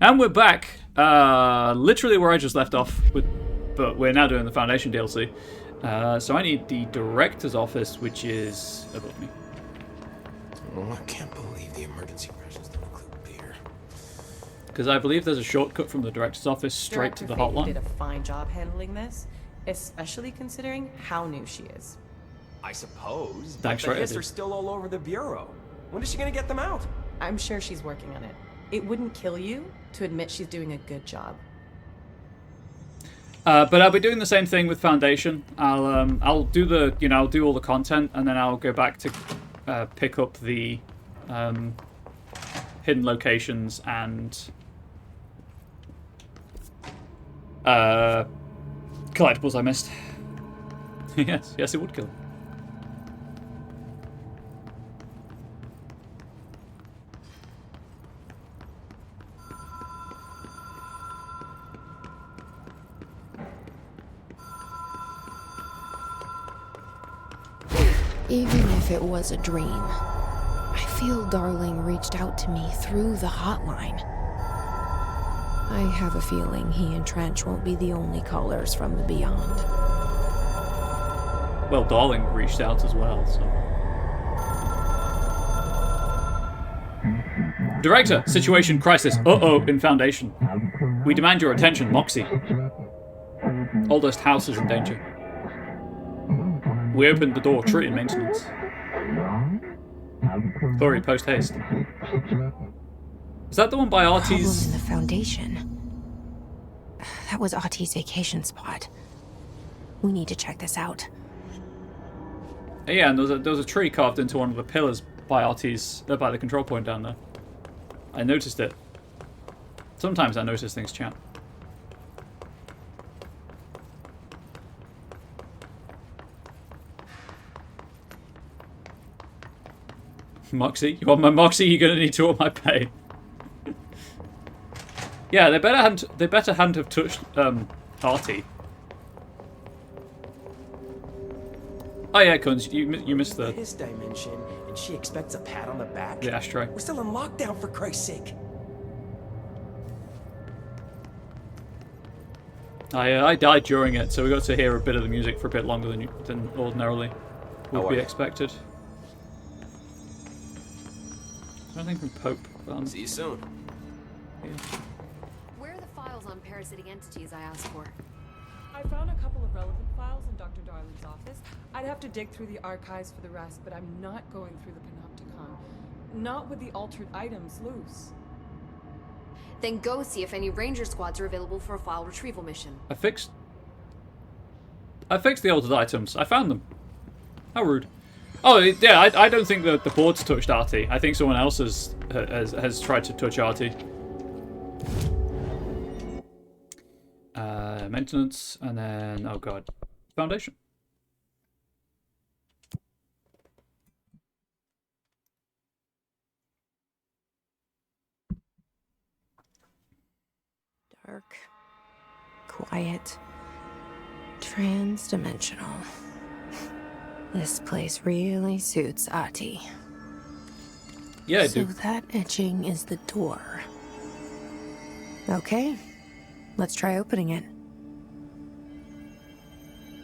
And we're back, literally where I just left off, but we're now doing the Foundation DLC. So I need the Director's Office, which is above me. Oh, I can't believe the emergency rations don't include beer. Because I believe there's a shortcut from the Director's Office straight to the hotline. Did a fine job handling this, especially considering how new she is. I suppose, but Thanks, the right, hits I are did. still all over the bureau. When is she gonna get them out? I'm sure she's working on it. It wouldn't kill you to admit she's doing a good job. But I'll be doing the same thing with Foundation. I'll do the, I'll do all the content, and then I'll go back to pick up the hidden locations and collectibles I missed. yes, it would kill. Even if it was a dream, I feel Darling reached out to me through the hotline. I have a feeling he and Trench won't be the only callers from the beyond. Well, Darling reached out as well, so... Director, situation crisis. Uh-oh, in Foundation. We demand your attention, Moxie. Oldest house is in danger. We opened the door, tree in maintenance. Hurry, post haste. Is that the one by Problem Artie's? in the Foundation. That was Artie's vacation spot. We need to check this out. Yeah, and there was a tree carved into one of the pillars by Artie's, by the control point down there. I noticed it. Sometimes I notice things, chat. Moxie? You want my Moxie? You're gonna need to up my pay. Yeah, they better hadn't have touched Artie. Oh yeah, Kunz, you missed the This dimension, and she expects a pat on the back? ashtray. We're still in lockdown, for Christ's sake. I died during it, so we got to hear a bit of the music for a bit longer than ordinarily would be expected. Anything from Pope? See you soon. Yeah. Where are the files on parasitic entities I asked for? I found a couple of relevant files in Dr. Darling's office. I'd have to dig through the archives for the rest, but I'm not going through the Panopticon. Not with the altered items loose. Then go see if any ranger squads are available for a file retrieval mission. I fixed the altered items. I found them. How rude. Oh yeah, I don't think the board's touched Artie. I think someone else has tried to touch Artie. Maintenance, and then oh god, Foundation. Dark, quiet, trans-dimensional. This place really suits Ahti. Yeah, So dude. that etching is the door. Okay, let's try opening it.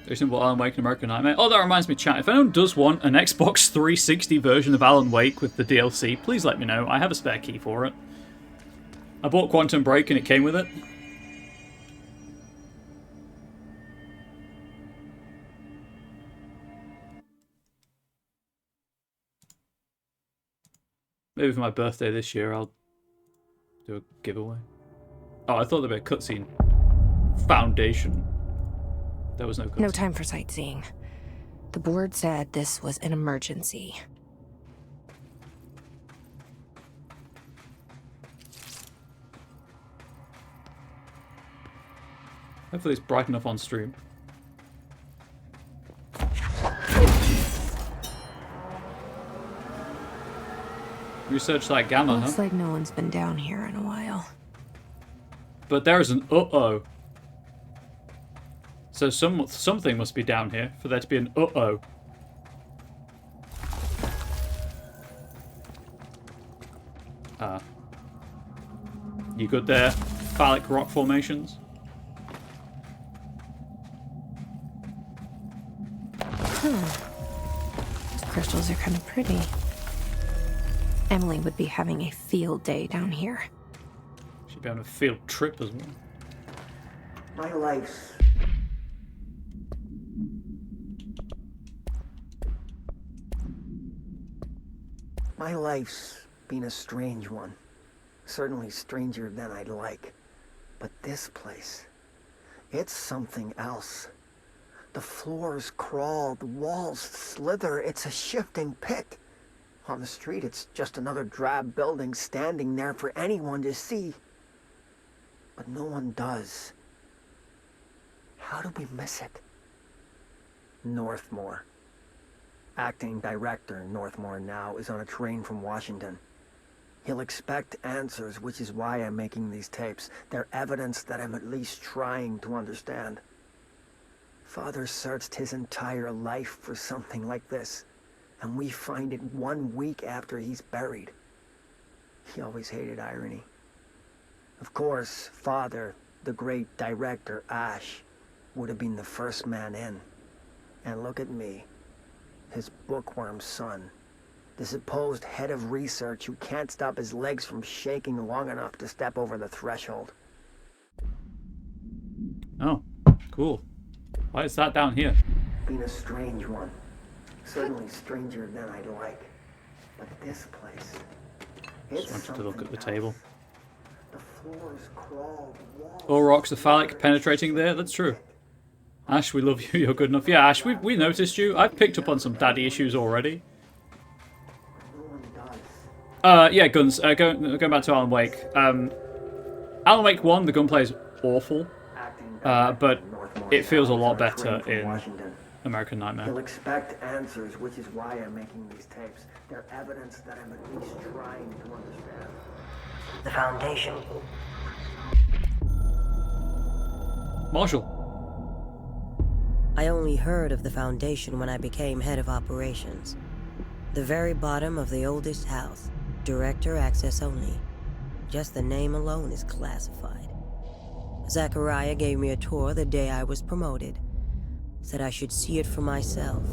Very simple Alan Wake and American Nightmare. Oh, that reminds me, chat. If anyone does want an Xbox 360 version of Alan Wake with the DLC, please let me know. I have a spare key for it. I bought Quantum Break and it came with it. Maybe for my birthday this year, I'll do a giveaway. Oh, I thought there'd be a cutscene. Foundation. There was no cutscene. No time for sightseeing. The board said this was an emergency. Hopefully it's bright enough on stream. Research that gamma, Looks huh? like no one's been down here in a while. But there's an uh-oh. So something must be down here for there to be an uh-oh. You good there? Phallic rock formations. These crystals are kind of pretty. Emily would be having a field day down here. She'd be on a field trip as well. My life's been a strange one. Certainly stranger than I'd like. But this place, it's something else. The floors crawl, the walls slither, it's a shifting pit. On the street, it's just another drab building standing there for anyone to see. But no one does. How do we miss it? Northmore. Acting director Northmore now is on a train from Washington. He'll expect answers, which is why I'm making these tapes. They're evidence that I'm at least trying to understand. Father searched his entire life for something like this, and we find it 1 week after he's buried. He always hated irony. Of course, Father, the great director, Ash, would have been the first man in. And look at me, his bookworm son, the supposed head of research who can't stop his legs from shaking long enough to step over the threshold. Oh, cool. Why is that down here? Been a strange one. Certainly stranger than I'd like. But this place, it's Just wanted to look at the something table. else. The floors crawl, the walls... All rocks are phallic penetrating there. That's true. Ash, we love you. You're good enough. Yeah, Ash, we noticed you. I've picked up on some daddy issues already. No one does. Yeah, guns. Going back to Alan Wake. Alan Wake 1, the gunplay is awful. But it feels a lot better in American Nightmare. He'll expect answers, which is why I'm making these tapes. They're evidence that I'm at least trying to understand. The Foundation. Marshall. I only heard of the Foundation when I became head of operations. The very bottom of the oldest house. Director access only. Just the name alone is classified. Zachariah gave me a tour the day I was promoted. Said I should see it for myself,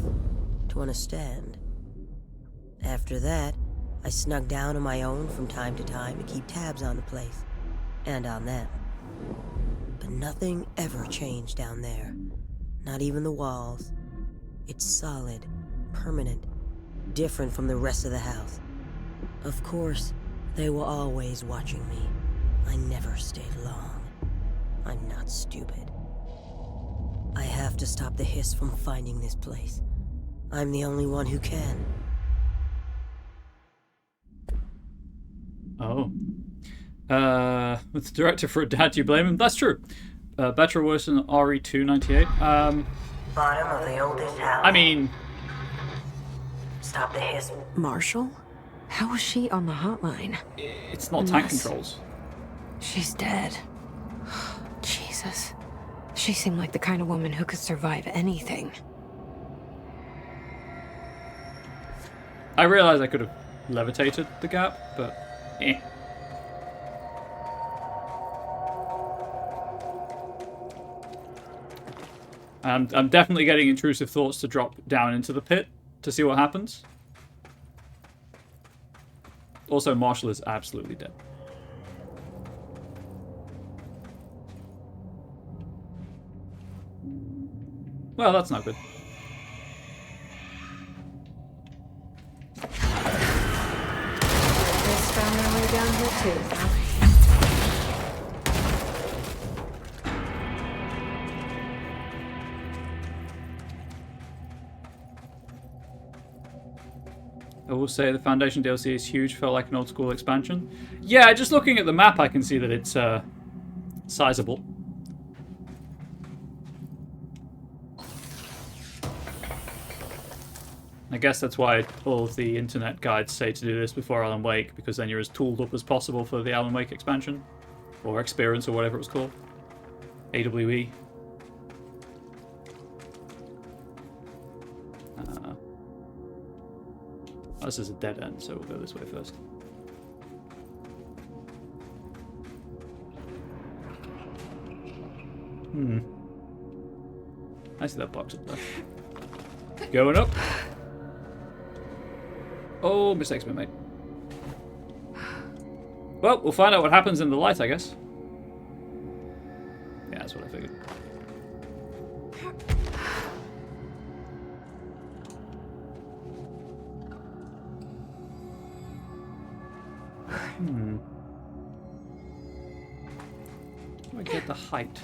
to understand. After that, I snuck down on my own from time to time to keep tabs on the place, and on them. But nothing ever changed down there. Not even the walls. It's solid, permanent, different from the rest of the house. Of course, they were always watching me. I never stayed long. I'm not stupid. I have to stop the hiss from finding this place. I'm the only one who can. Oh. With the director for a dad, do you blame him? That's true. Better or worse than RE298? Bottom of the oldest house. I mean... Stop the hiss. Marshall? How was she on the hotline? It's not tank controls. She's dead. Jesus. She seemed like the kind of woman who could survive anything. I realized I could have levitated the gap, but... eh. I'm definitely getting intrusive thoughts to drop down into the pit to see what happens. Also, Marshall is absolutely dead. Well, that's not good. Just found our way down here too, huh? I will say the Foundation DLC is huge, felt like an old school expansion. Yeah, just looking at the map I can see that it's sizable. I guess that's why all of the internet guides say to do this before Alan Wake, because then you're as tooled up as possible for the Alan Wake expansion. Or experience, or whatever it was called. AWE. This is a dead end, so we'll go this way first. I see that box up there. Going up. Oh, mistake's been made. Well, we'll find out what happens in the light, I guess. Yeah, that's what I figured. How do I get the height?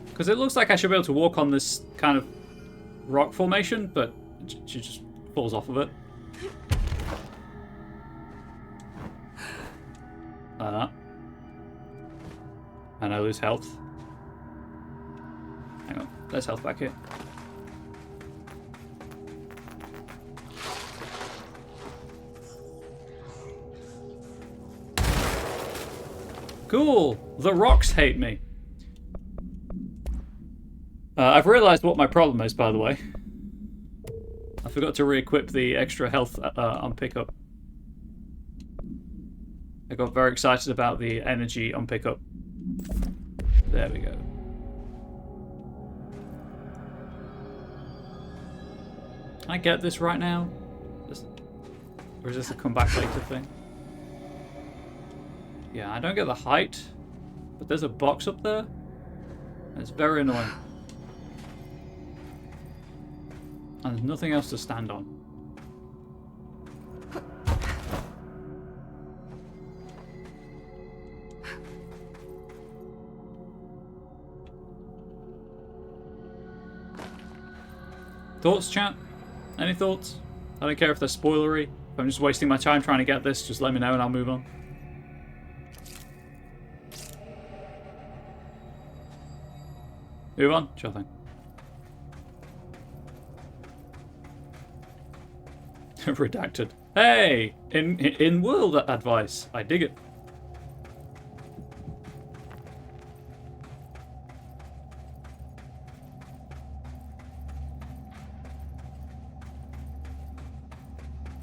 Because it looks like I should be able to walk on this kind of rock formation, but she just falls off of it. Like that. And I lose health. Hang on, there's health back here. Cool! The rocks hate me. I've realised what my problem is, by the way. I forgot to re-equip the extra health on pickup. I got very excited about the energy on pickup. There we go. Can I get this right now? Or is this a come back later thing? Yeah, I don't get the height, but there's a box up there. And it's very annoying. And there's nothing else to stand on. Thoughts, chat? Any thoughts? I don't care if they're spoilery. If I'm just wasting my time trying to get this, just let me know and I'll move on. Move on? Sure thing. Redacted. Hey! In-world advice. I dig it.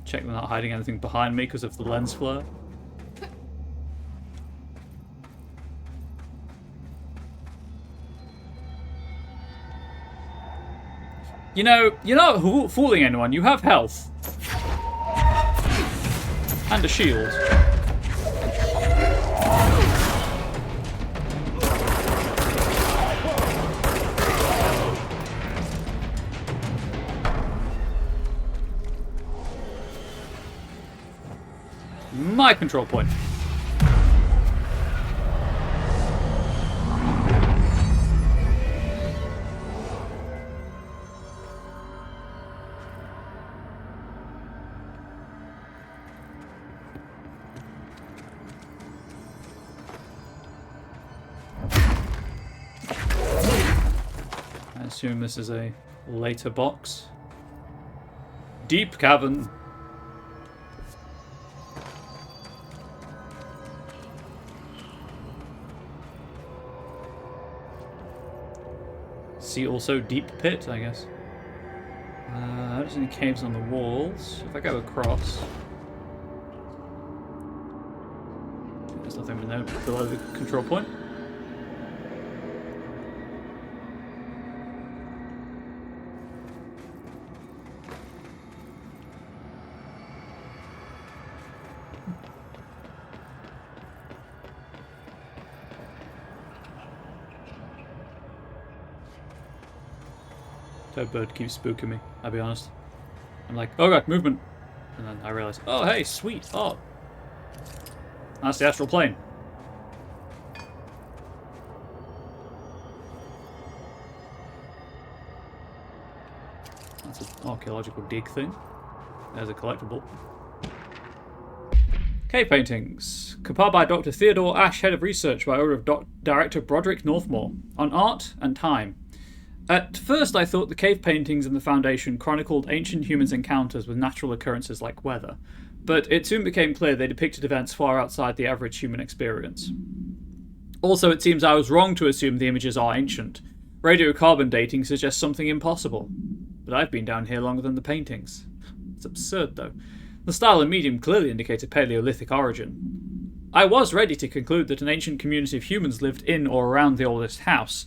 Check they're not hiding anything behind me because of the lens flare. You know, you're not fooling anyone. You have health. And a shield. My control point. I assume this is a later box. Deep cavern. See also deep pit, I guess. I don't see any caves on the walls. If I go across, there's nothing below the control point. That bird keeps spooking me, I'll be honest. I'm like, oh god, movement! And then I realize, oh hey, sweet, oh. That's the astral plane. That's an archaeological dig thing. There's a collectible. Cave paintings. Compiled by Dr. Theodore Ash, head of research by order of Director Broderick Northmore, on art and time. At first I thought the cave paintings in the Foundation chronicled ancient humans' encounters with natural occurrences like weather, but it soon became clear they depicted events far outside the average human experience. Also, it seems I was wrong to assume the images are ancient. Radiocarbon dating suggests something impossible. But I've been down here longer than the paintings. It's absurd, though. The style and medium clearly indicate a Paleolithic origin. I was ready to conclude that an ancient community of humans lived in or around the oldest house.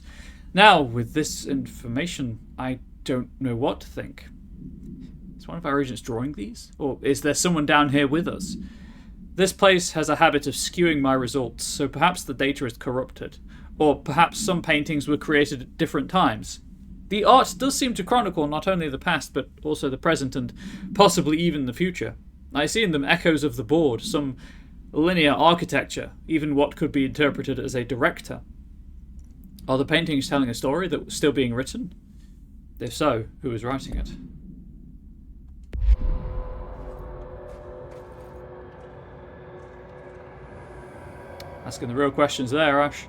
Now, with this information, I don't know what to think. Is one of our agents drawing these? Or is there someone down here with us? This place has a habit of skewing my results, so perhaps the data is corrupted. Or perhaps some paintings were created at different times. The art does seem to chronicle not only the past, but also the present and possibly even the future. I see in them echoes of the board, some linear architecture, even what could be interpreted as a director. Are the paintings telling a story that was still being written? If so, who was writing it? Asking the real questions there, Ash.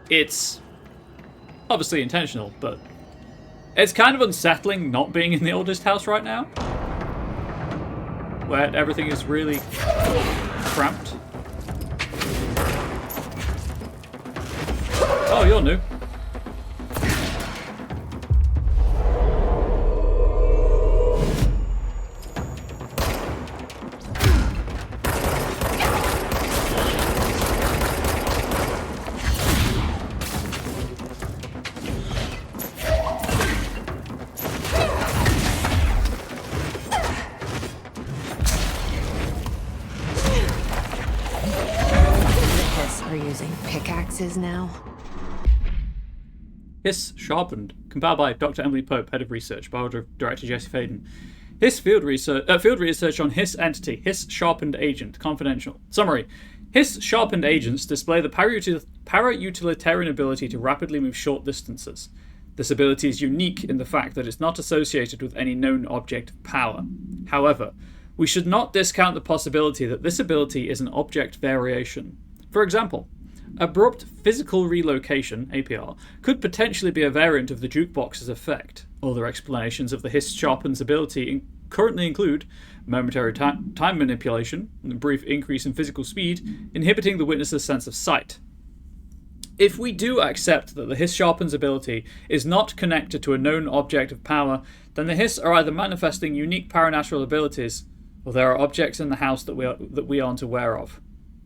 It's obviously intentional, but it's kind of unsettling not being in the oldest house right now, where everything is really cramped. Oh, you're new. Now. Hiss sharpened. Compiled by Dr. Emily Pope, Head of Research, Director Jesse Faden. Hiss field research on Hiss entity. Hiss sharpened agent. Confidential. Summary. Hiss sharpened agents display the para-utilitarian ability to rapidly move short distances. This ability is unique in the fact that it's not associated with any known object of power. However, we should not discount the possibility that this ability is an object variation. For example, abrupt physical relocation, APR, could potentially be a variant of the jukebox's effect. Other explanations of the Hiss sharpen's ability currently include momentary time manipulation, and a brief increase in physical speed, inhibiting the witness's sense of sight. If we do accept that the Hiss sharpen's ability is not connected to a known object of power, then the Hiss are either manifesting unique paranatural abilities, or there are objects in the house that we aren't aware of.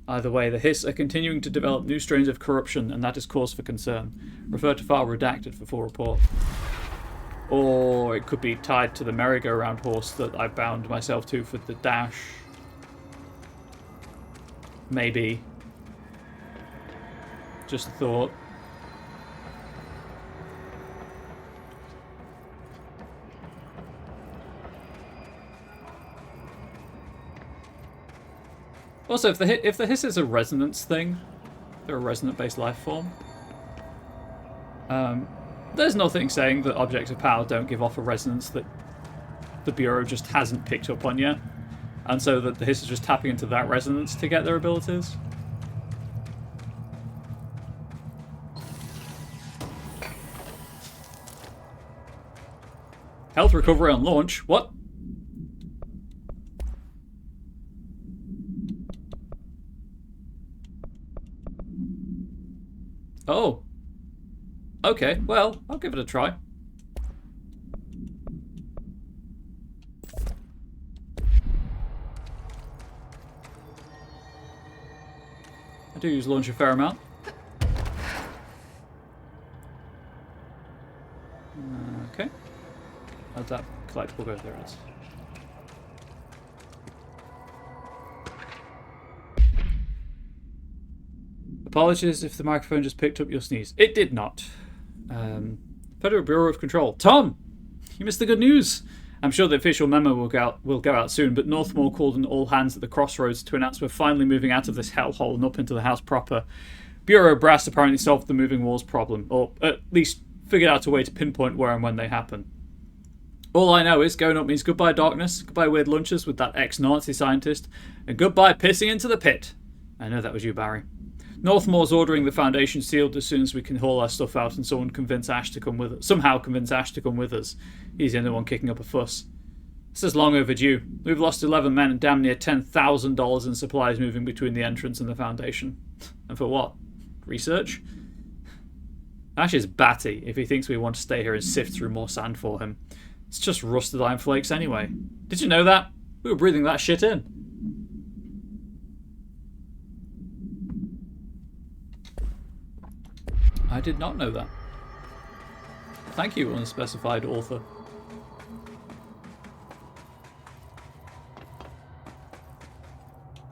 Either way, the Hiss are continuing to develop new strains of corruption, and that is cause for concern. Refer to file redacted for full report. Or it could be tied to the merry-go-round horse that I bound myself to for the dash. Maybe. Just a thought. Also, if the Hiss is a resonance thing, they're a resonant-based life form, there's nothing saying that objects of power don't give off a resonance that the Bureau just hasn't picked up on yet, and so that the Hiss is just tapping into that resonance to get their abilities. Health recovery on launch? What? Oh. Okay, well, I'll give it a try. I do use launch a fair amount. Okay. How'd that collectible go? There it is. Apologies if the microphone just picked up your sneeze. It did not. Federal Bureau of Control. Tom! You missed the good news! I'm sure the official memo will go out soon, but Northmore called an all-hands at the crossroads to announce we're finally moving out of this hellhole and up into the house proper. Bureau brass apparently solved the moving walls problem, or at least figured out a way to pinpoint where and when they happen. All I know is going up means goodbye darkness, goodbye weird lunches with that ex-Nazi scientist, and goodbye pissing into the pit. I know that was you, Barry. Northmore's ordering the Foundation sealed as soon as we can haul our stuff out and somehow convince Ash to come with us. He's the only one kicking up a fuss. This is long overdue. We've lost 11 men and damn near $10,000 in supplies moving between the entrance and the Foundation. And for what? Research? Ash is batty if he thinks we want to stay here and sift through more sand for him. It's just rusted iron flakes anyway. Did you know that? We were breathing that shit in. I did not know that. Thank you, unspecified author.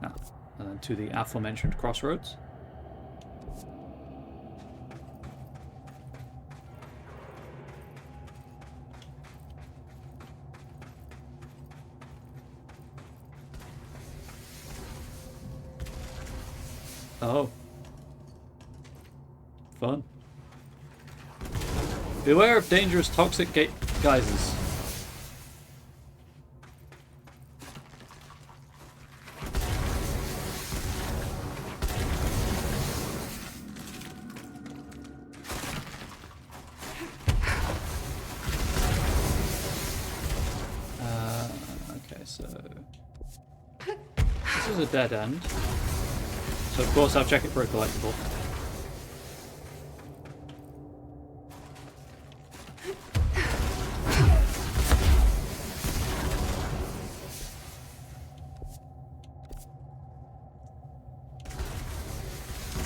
Ah, and then to the aforementioned crossroads. Oh. Fun. Beware of dangerous toxic geysers. Okay, so this is a dead end. So of course I'll check it for a collectible.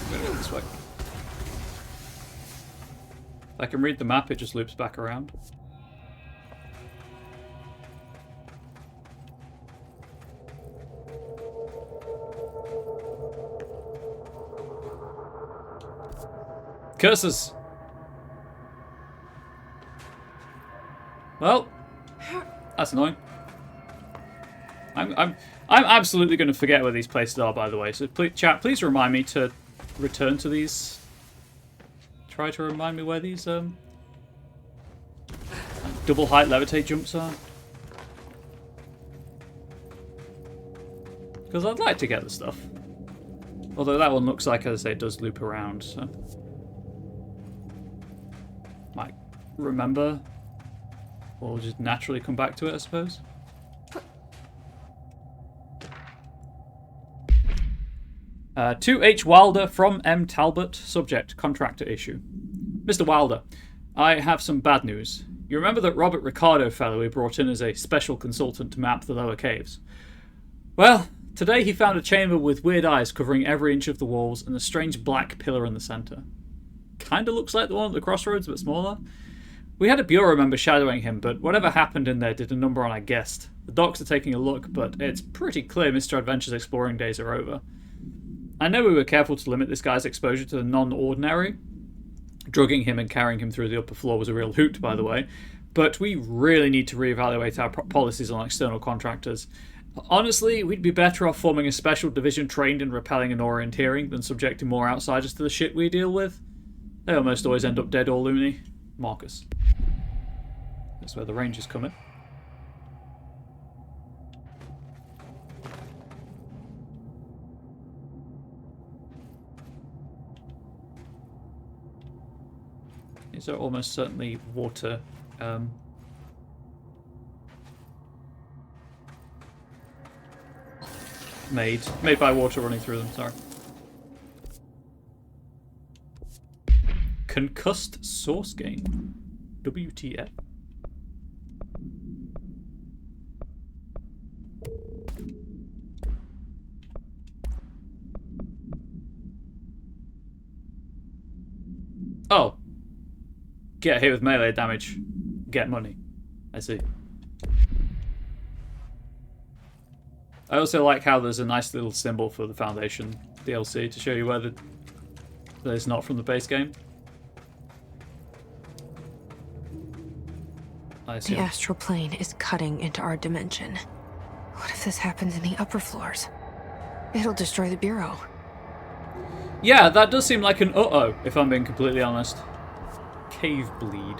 This way. If I can read the map, it just loops back around. Curses! Well, that's annoying. I'm absolutely going to forget where these places are, by the way. So please, chat, please remind me to return to these. Try to remind me where these double height levitate jumps are. Because I'd like to get the stuff. Although that one looks like, as I say, it does loop around. So might remember, or just naturally come back to it, I suppose. To H. Wilder from M. Talbot. Subject, contractor issue. Mr. Wilder, I have some bad news. You remember that Robert Ricardo fellow we brought in as a special consultant to map the lower caves? Well, today he found a chamber with weird eyes covering every inch of the walls and a strange black pillar in the centre. Kinda looks like the one at the crossroads, but smaller. We had a bureau member shadowing him, but whatever happened in there did a number on our guest. The docs are taking a look, but it's pretty clear Mr. Adventure's exploring days are over. I know we were careful to limit this guy's exposure to the non-ordinary. Drugging him and carrying him through the upper floor was a real hoot, by the way. But we really need to reevaluate our policies on external contractors. Honestly, we'd be better off forming a special division trained in repelling and orienteering than subjecting more outsiders to the shit we deal with. They almost always end up dead or loony. Marcus. That's where the Rangers come in. These are almost certainly water. Made by water running through them, sorry. Concussed source gain. WTF. Oh. Get hit with melee damage. Get money. I see. I also like how there's a nice little symbol for the Foundation DLC to show you where that is not from the base game. The astral plane is cutting into our dimension. What if this happens in the upper floors? It'll destroy the Bureau. Yeah, that does seem like an uh-oh, if I'm being completely honest. Cave bleed.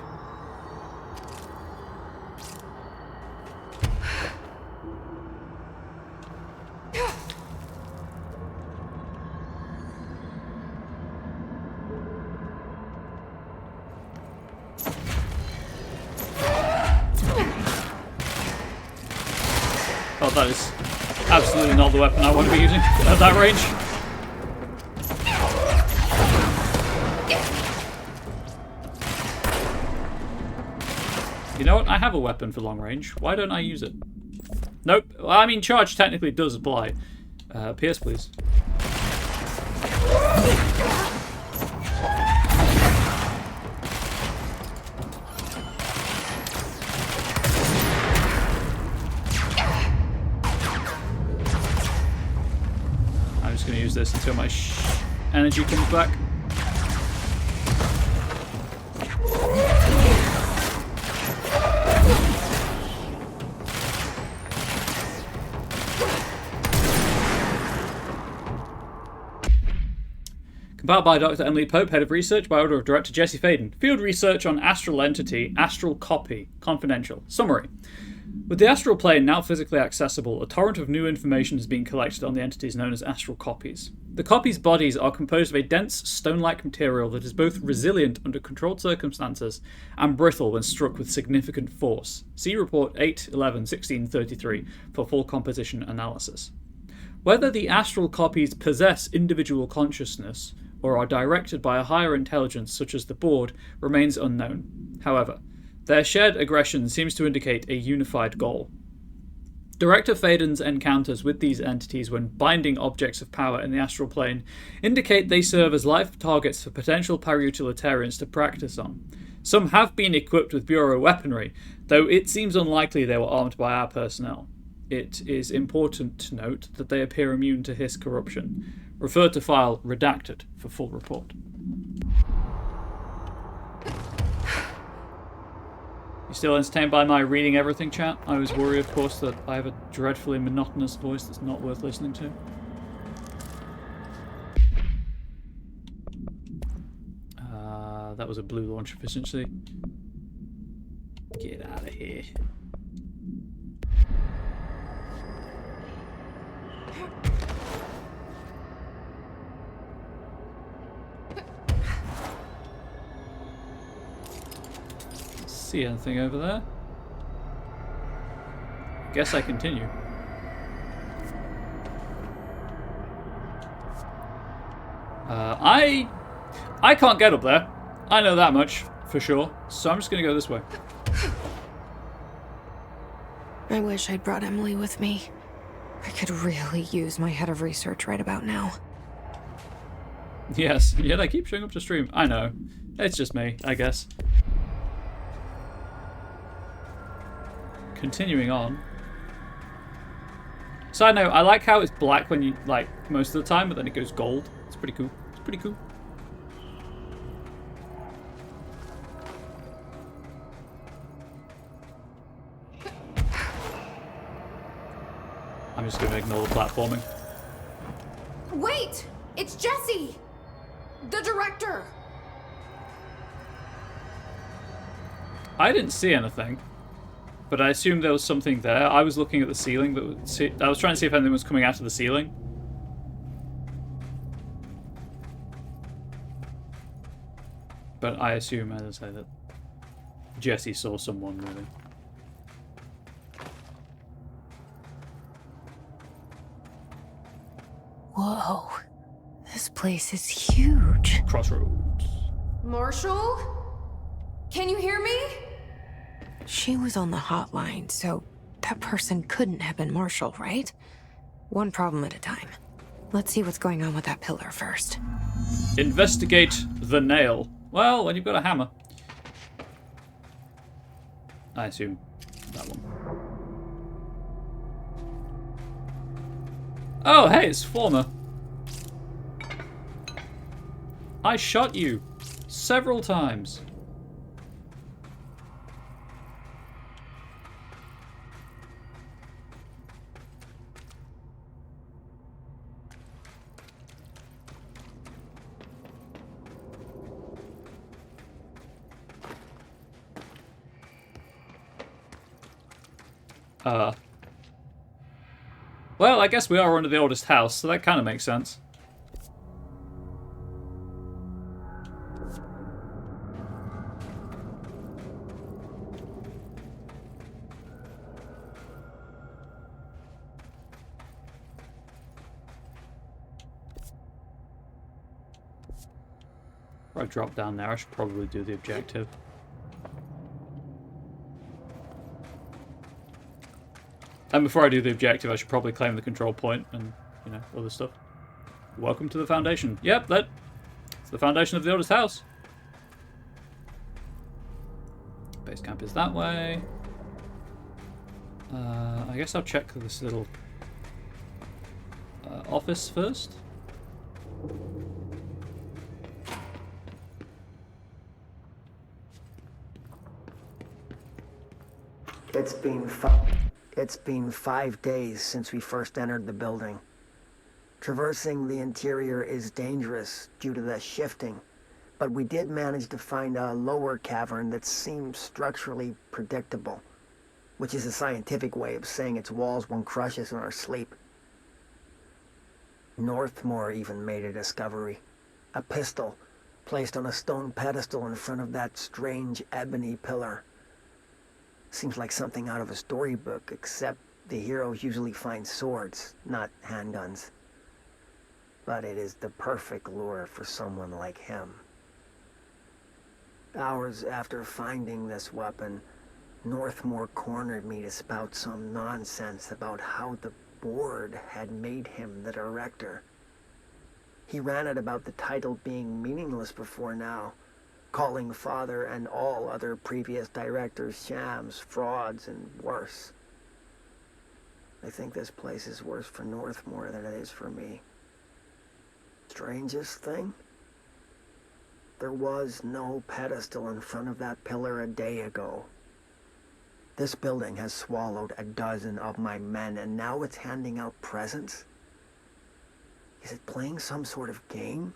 Oh, that is absolutely not the weapon I want to be using at that range. You know what? I have a weapon for long range. Why don't I use it? Nope. Well, I mean, charge technically does apply. PS, please. I'm just going to use this until my energy comes back. Compiled by Dr. Emily Pope, Head of Research, by order of Director Jesse Faden. Field research on Astral Entity, Astral Copy, confidential. Summary. With the astral plane now physically accessible, a torrent of new information is being collected on the entities known as astral copies. The copies' bodies are composed of a dense, stone-like material that is both resilient under controlled circumstances and brittle when struck with significant force. See Report 8-11-1633 for full composition analysis. Whether the astral copies possess individual consciousness or are directed by a higher intelligence such as the Board remains unknown. However, their shared aggression seems to indicate a unified goal. Director Faden's encounters with these entities when binding objects of power in the astral plane indicate they serve as live targets for potential para-utilitarians to practice on. Some have been equipped with Bureau weaponry, though it seems unlikely they were armed by our personnel. It is important to note that they appear immune to Hiss corruption. Refer to file redacted for full report. You still entertained by my reading everything, chat? I was worried, of course, that I have a dreadfully monotonous voice that's not worth listening to. That was a blue launch efficiency. Get out of here. See anything over there? Guess I continue. I can't get up there. I know that much for sure. So I'm just gonna go this way. I wish I'd brought Emily with me. I could really use my head of research right about now. Yes, yet I keep showing up to stream. I know. It's just me, I guess. Continuing on. Side note, I like how it's black when you, like, most of the time, but then it goes gold. It's pretty cool. It's pretty cool. I'm just going to ignore the platforming. Wait! It's Jesse! The director! I didn't see anything, but I assumed there was something there. I was looking at the ceiling, but I was trying to see if anything was coming out of the ceiling. But I assume, as I say, that Jesse saw someone, really. Whoa. This place is huge. Crossroads. Marshall? Can you hear me? She was on the hotline, so that person couldn't have been Marshall, right? One problem at a time. Let's see what's going on with that pillar first. Investigate the nail. Well, when you've got a hammer. I assume that one. Oh, hey, it's Former. I shot you several times. Well, I guess we are under the oldest house, so that kind of makes sense. Before I drop down there, I should probably do the objective. And before I do the objective, I should probably claim the control point and, you know, other stuff. Welcome to the Foundation. Yep, it's the foundation of the oldest house. Base camp is that way. I guess I'll check this little office first. It's been 5 days since we first entered the building. Traversing the interior is dangerous due to the shifting, but we did manage to find a lower cavern that seems structurally predictable, which is a scientific way of saying its walls won't crush us in our sleep. Northmore even made a discovery. A pistol placed on a stone pedestal in front of that strange ebony pillar. Seems like something out of a storybook, except the heroes usually find swords, not handguns. But it is the perfect lure for someone like him. Hours after finding this weapon, Northmore cornered me to spout some nonsense about how the board had made him the director. He ranted about the title being meaningless before now, calling Father and all other previous directors shams, frauds, and worse. I think this place is worse for Northmore than it is for me. Strangest thing? There was no pedestal in front of that pillar a day ago. This building has swallowed a dozen of my men, and now it's handing out presents? Is it playing some sort of game?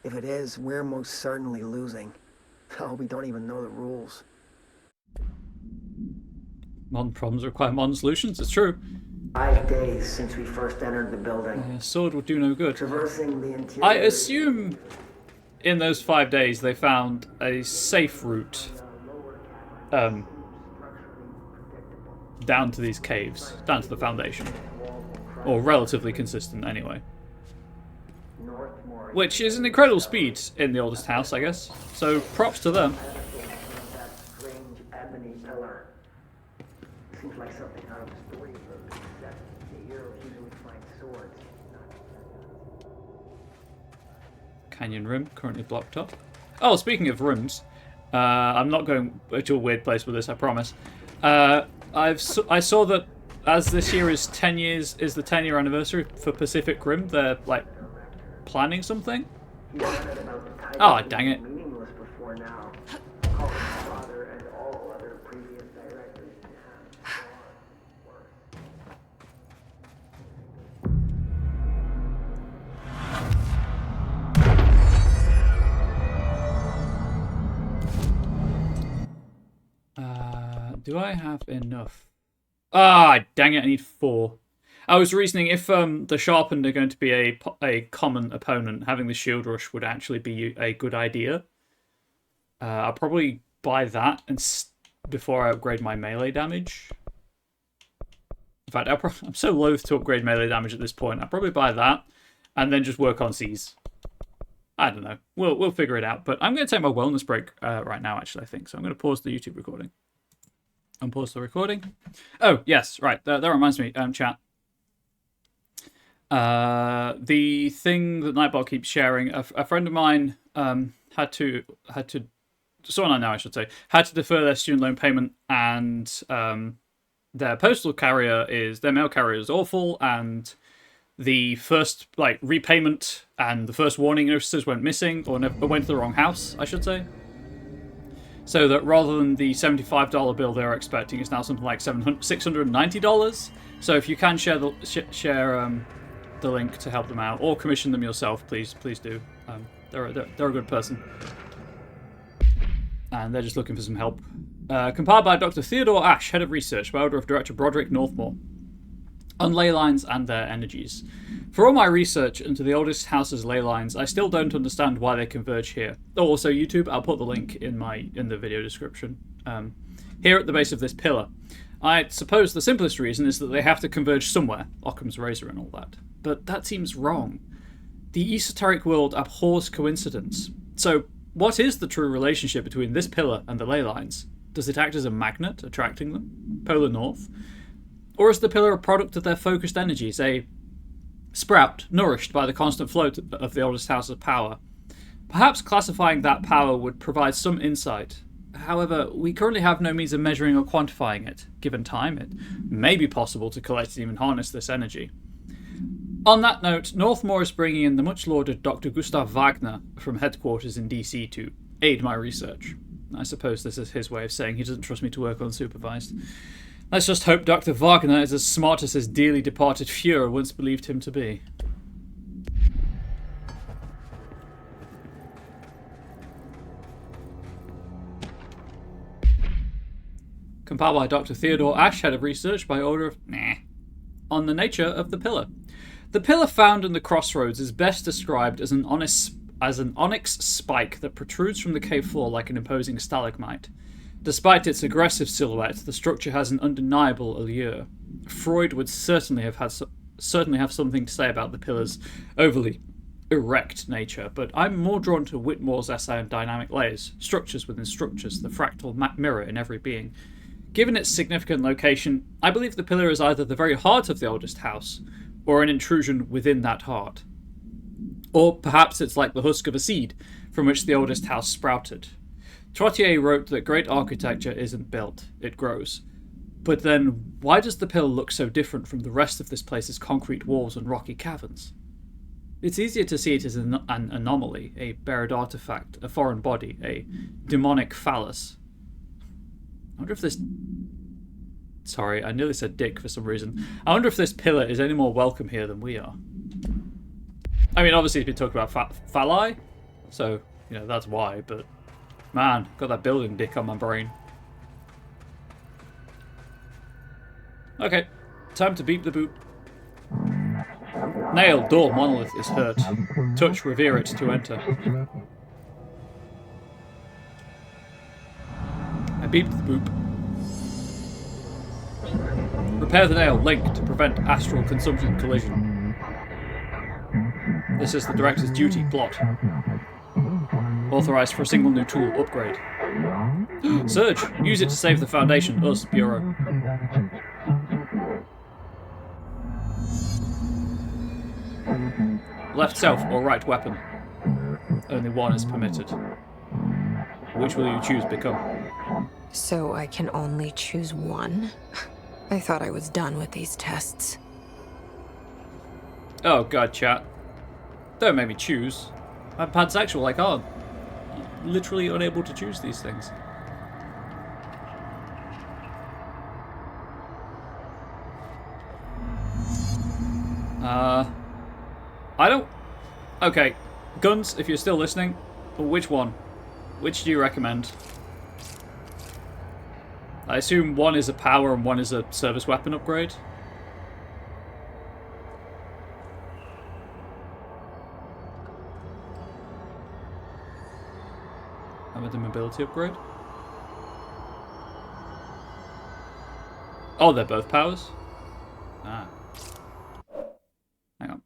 If it is, we're most certainly losing. Oh, we don't even know the rules. Modern problems require modern solutions, it's true. 5 days since we first entered the building. A sword would do no good. Traversing the interior... I assume in those 5 days they found a safe route down to these caves, down to the Foundation. Or relatively consistent, anyway. Which is an incredible speed in the oldest house, I guess. So, props to them. Strange ebony pillar. Seems like something out of a storybook, except the heroes usually find swords. Canyon Rim, currently blocked up. Oh, speaking of rooms, I'm not going to a weird place with this, I promise. I saw that as this year is 10 years, is the 10-year anniversary for Pacific Rim, they're, like, planning something? Oh, dang it. Meaningless before now. Calling Father and all other previous directors do I have enough? Ah, dang it, I need 4. I was reasoning if the Sharpened are going to be a common opponent, having the Shield Rush would actually be a good idea. I'll probably buy that before I upgrade my melee damage. In fact, I'm so loath to upgrade melee damage at this point. I'll probably buy that and then just work on C's. I don't know. We'll figure it out. But I'm going to take my wellness break right now, actually, I think. So I'm going to pause the YouTube recording. Unpause the recording. Oh, yes, right. That reminds me, chat. The thing that Nightbot keeps sharing, a friend of mine had to someone I know, I should say, had to defer their student loan payment, and their mail carrier is awful, and the first repayment and the first warning notices went missing, or went to the wrong house, I should say. So that rather than the $75 bill they were expecting, it's now something like $690. So if you can share the link to help them out, or commission them yourself, please do. They're a good person, and they're just looking for some help. Compiled by Dr. Theodore Ash, head of research, by order of Director Broderick Northmore, on ley lines and their energies. For all my research into the oldest house's ley lines, I still don't understand why they converge here. Oh, also YouTube, I'll put the link in the video description. Here at the base of this pillar. I suppose the simplest reason is that they have to converge somewhere, Occam's razor and all that. But that seems wrong. The esoteric world abhors coincidence. So, what is the true relationship between this pillar and the ley lines? Does it act as a magnet, attracting them? Polar north? Or is the pillar a product of their focused energies, a sprout nourished by the constant flow of the oldest house's power? Perhaps classifying that power would provide some insight. However, we currently have no means of measuring or quantifying it. Given time, it may be possible to collect and even harness this energy. On that note, Northmore is bringing in the much-lauded Dr. Gustav Wagner from headquarters in DC to aid my research. I suppose this is his way of saying he doesn't trust me to work unsupervised. Let's just hope Dr. Wagner is as smart as his dearly departed Fuhrer once believed him to be. Compiled by Dr. Theodore Ash, head of research, by order of... on the nature of the pillar. The pillar found in the crossroads is best described as an onyx spike that protrudes from the cave floor like an imposing stalagmite. Despite its aggressive silhouette, the structure has an undeniable allure. Freud would certainly have something to say about the pillar's overly erect nature, but I'm more drawn to Whitmore's essay on dynamic layers, structures within structures, the fractal mirror in every being. Given its significant location, I believe the pillar is either the very heart of the oldest house, or an intrusion within that heart. Or perhaps it's like the husk of a seed, from which the oldest house sprouted. Trottier wrote that great architecture isn't built, it grows. But then, why does the pillar look so different from the rest of this place's concrete walls and rocky caverns? It's easier to see it as an anomaly, a buried artifact, a foreign body, a demonic phallus. I wonder if this... Sorry, I nearly said dick for some reason. I wonder if this pillar is any more welcome here than we are. I mean, obviously he's been talking about phalli, so, you know, that's why, but... Man, got that building dick on my brain. Okay, time to beep the boop. Nail, door, monolith is hurt. Touch, revere it to enter. I beeped the boop. Repair the nail, link to prevent astral consumption collision. This is the director's duty, blot. Authorized for a single new tool, upgrade. Surge, use it to save the Foundation, us, Bureau. Left self or right weapon. Only one is permitted. Which will you choose become? So I can only choose one? I thought I was done with these tests. Oh god, chat. Don't make me choose. I'm pansexual like I'm literally unable to choose these things. I don't... Okay, Guns, if you're still listening, which one? Which do you recommend? I assume one is a power and one is a service weapon upgrade. How about the mobility upgrade? Oh, they're both powers? Ah. Hang on.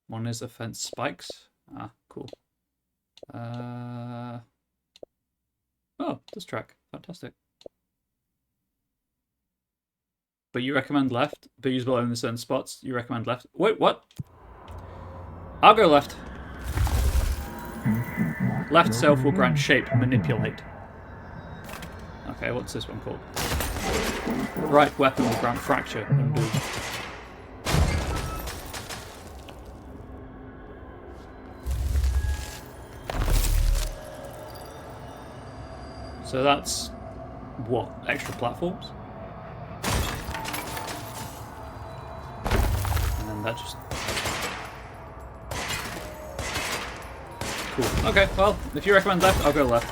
One is offense spikes. Ah, cool. Oh, this track. Fantastic. But you recommend left? But usable only in certain spots. You recommend left? Wait, what? I'll go left. Left self will grant shape, manipulate. Okay, what's this one called? Right weapon will grant fracture, undo. So that's what? Extra platforms? And then that just... Cool. Okay, well, if you recommend left, I'll go left.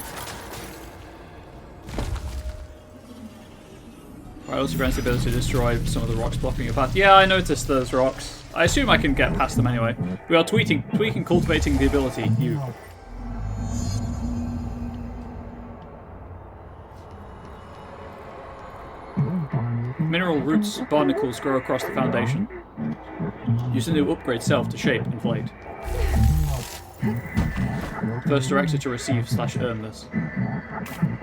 Right, also grants the ability to destroy some of the rocks blocking your path. Yeah, I noticed those rocks. I assume I can get past them anyway. We are tweaking, cultivating the ability. You. Mineral roots barnacles grow across the foundation. Using the upgrade self to shape inflate. First director to receive/earn this.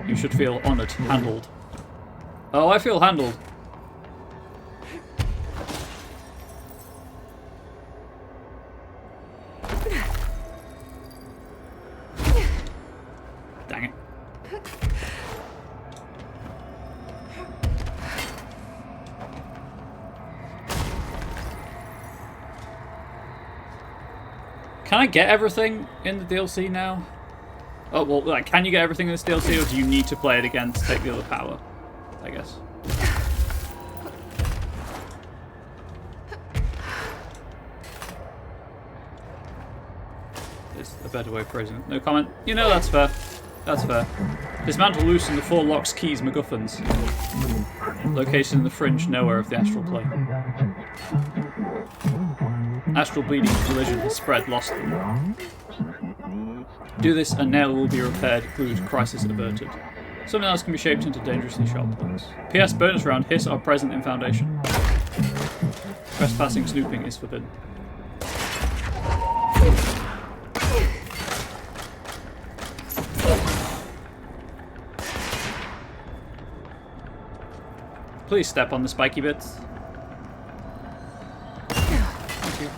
You should feel honoured. Handled. Oh, I feel handled. Dang it. Can I get everything in the DLC now? Oh, well, like, can you get everything in this DLC, or do you need to play it again to take the other power? I guess. Is a better way of phrasing it. No comment. You know, that's fair. That's fair. Dismantle, loosen the 4 locks, keys, MacGuffins. Located in the fringe nowhere of the astral plane. Astral bleeding collision has spread, lost them. Do this, a nail will be repaired, clued, crisis averted. Something else can be shaped into dangerously sharp points. PS bonus round, hiss are present in Foundation. Trespassing, snooping is forbidden. Please step on the spiky bits. Thank you.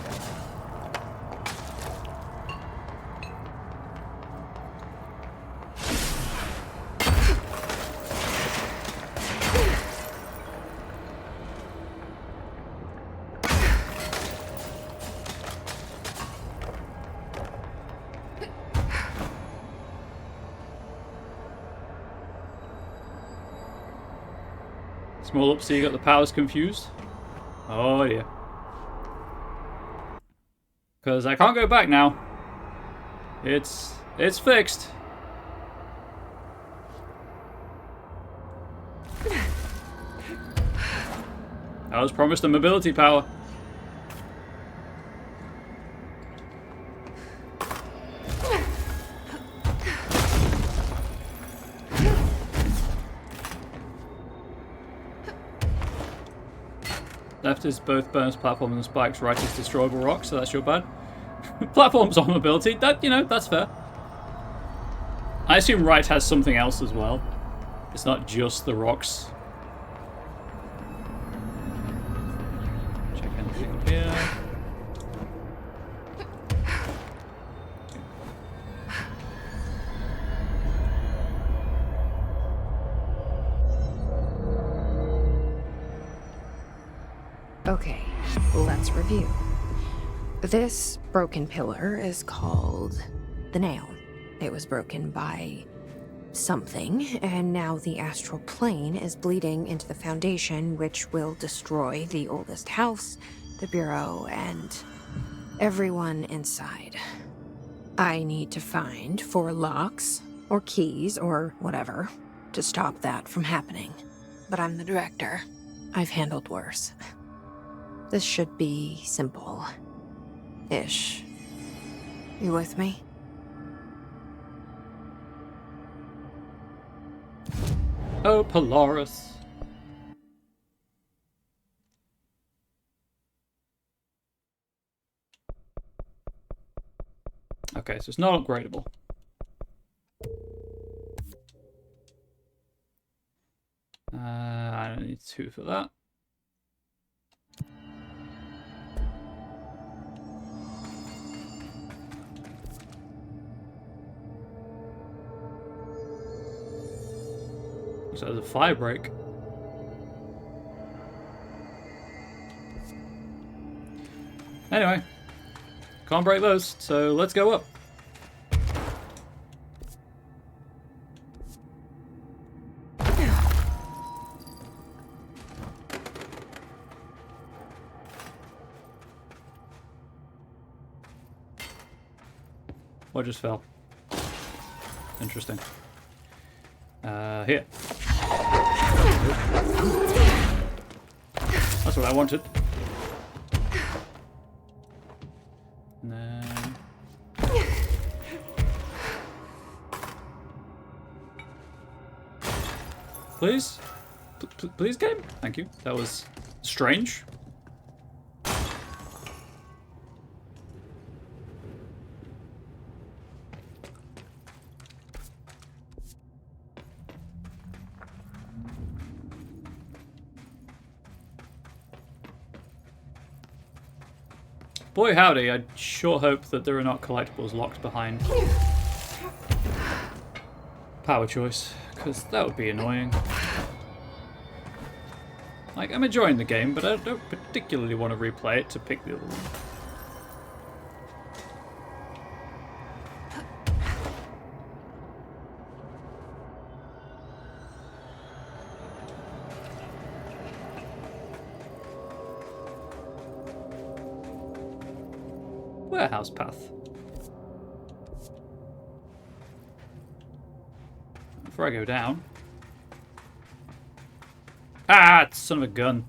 Small up so you got the powers confused. Oh yeah. Because I can't go back now. It's fixed. I was promised a mobility power. Left is both burns, platform and spikes. Right is destroyable rocks, so that's your bad. Platforms on mobility, that, you know, that's fair. I assume right has something else as well. It's not just the rocks. Check anything here. Okay, let's review. This broken pillar is called the Nail. It was broken by something, and now the astral plane is bleeding into the Foundation, which will destroy the oldest house, the Bureau, and everyone inside. I need to find 4 locks, or keys, or whatever, to stop that from happening. But I'm the director. I've handled worse. This should be simple. Ish. You with me? Oh, Polaris. Okay, so it's not upgradable. I don't need 2 for that. So there's a fire break. Anyway, can't break those, so let's go up. What just fell? Interesting. Here. That's what I wanted. And then... Please? Please, game? Thank you. That was strange. Boy howdy, I sure hope that there are not collectibles locked behind power choice, because that would be annoying. Like, I'm enjoying the game, but I don't particularly want to replay it to pick the other one. Warehouse path. Before I go down. Ah, son of a gun.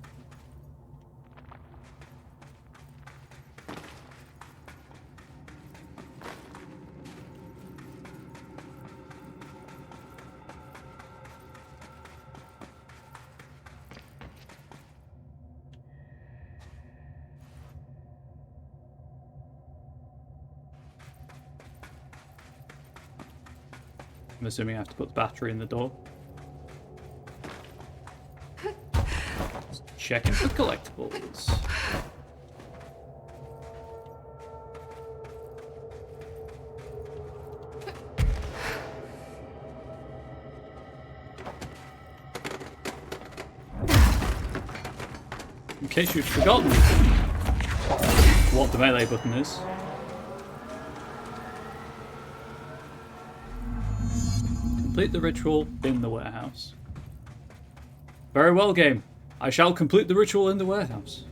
I'm assuming I have to put the battery in the door. Just checking for collectibles. In case you'd forgotten what the melee button is. Complete the ritual in the warehouse. Very well, game. I shall complete the ritual in the warehouse.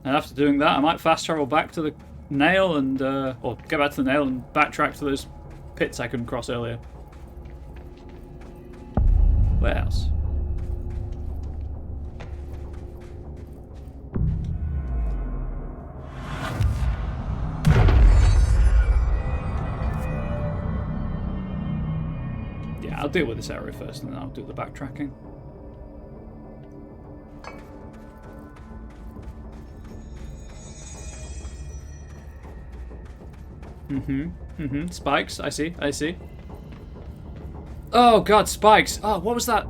And after doing that, I might fast travel back to the nail and, or get back to the nail and backtrack to those pits I couldn't cross earlier. Warehouse. I'll deal with this area first and then I'll do the backtracking. Spikes, I see. Oh god, spikes! Oh, what was that?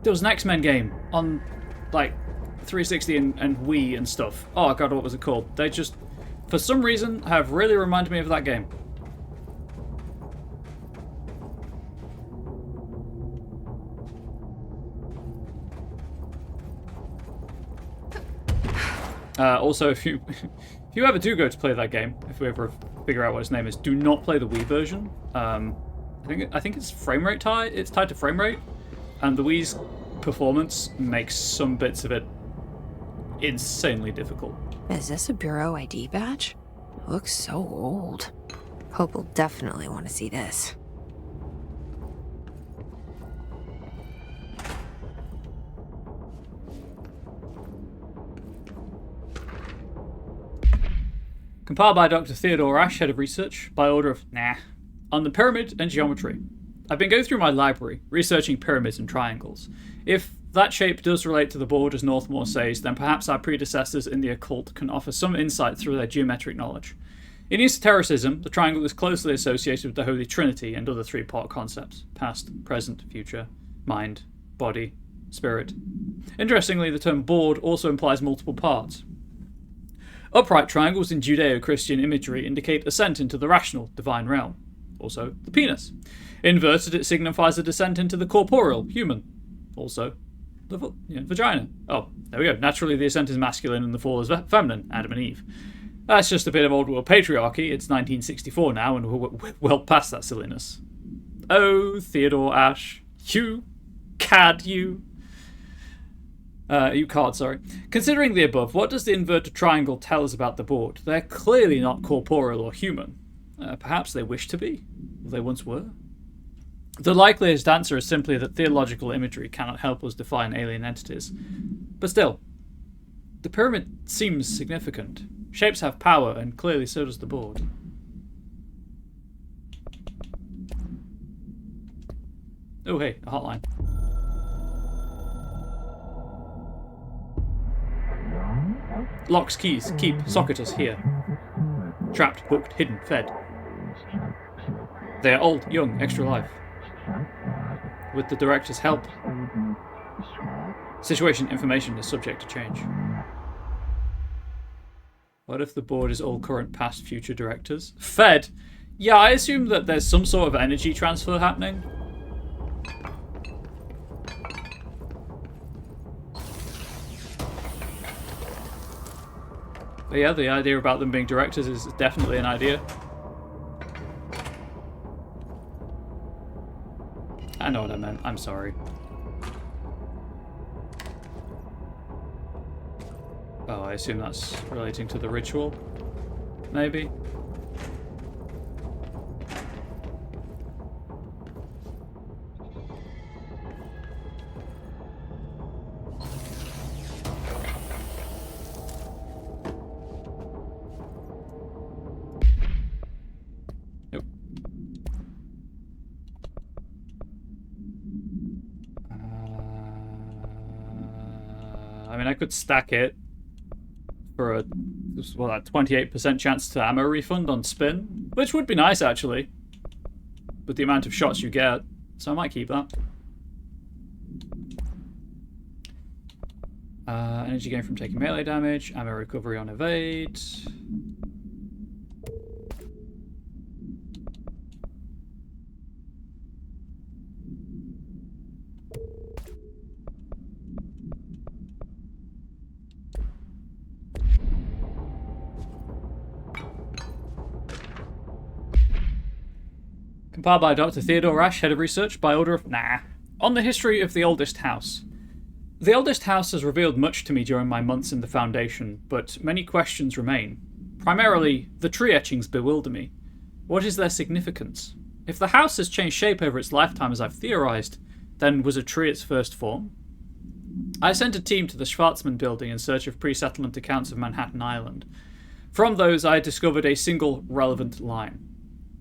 There was an X-Men game on, like, 360 and Wii and stuff. Oh god, what was it called? They just, for some reason, have really reminded me of that game. Also, if you ever do go to play that game, if we ever figure out what its name is, do not play the Wii version. I think it's frame rate tied. It's tied to frame rate, and the Wii's performance makes some bits of it insanely difficult. Is this a Bureau ID badge? It looks so old. Hope will definitely want to see this. Compiled by Dr. Theodore Ash, Head of Research, by order of on the pyramid and geometry. I've been going through my library, researching pyramids and triangles. If that shape does relate to the board, as Northmore says, then perhaps our predecessors in the occult can offer some insight through their geometric knowledge. In esotericism, the triangle is closely associated with the Holy Trinity and other three-part concepts: past, present, future, mind, body, spirit. Interestingly, the term board also implies multiple parts. Upright triangles in Judeo-Christian imagery indicate ascent into the rational, divine realm. Also, the penis. Inverted, it signifies a descent into the corporeal, human. Also, the vagina. Oh, there we go. Naturally, the ascent is masculine and the fall is feminine, Adam and Eve. That's just a bit of old world patriarchy. It's 1964 now, and we're well past that silliness. Oh, Theodore Ash. You cad, you. You card, sorry. Considering the above, what does the inverted triangle tell us about the board? They're clearly not corporeal or human. Perhaps they wish to be. Or they once were. The likeliest answer is simply that theological imagery cannot help us define alien entities. But still, the pyramid seems significant. Shapes have power, and clearly so does the board. Oh hey, a hotline. Locks, keys, keep, Socrates here. Trapped, booked, hidden, fed. They are old, young, extra life. With the director's help. Situation information is subject to change. What if the board is all current, past, future directors? Fed? Yeah, I assume that there's some sort of energy transfer happening. But yeah, the idea about them being directors is definitely an idea. I know what I meant. I'm sorry. Oh, I assume that's relating to the ritual. Maybe. Nope. I mean, I could stack it for a 28% chance to ammo refund on spin, which would be nice actually, with the amount of shots you get. So I might keep that. Energy gain from taking melee damage, ammo recovery on evade. Compiled by Dr. Theodore Rash, Head of Research, by order of... On the history of the oldest house. The oldest house has revealed much to me during my months in the Foundation, but many questions remain. Primarily, the tree etchings bewilder me. What is their significance? If the house has changed shape over its lifetime as I've theorized, then was a tree its first form? I sent a team to the Schwarzman building in search of pre-settlement accounts of Manhattan Island. From those, I discovered a single relevant line.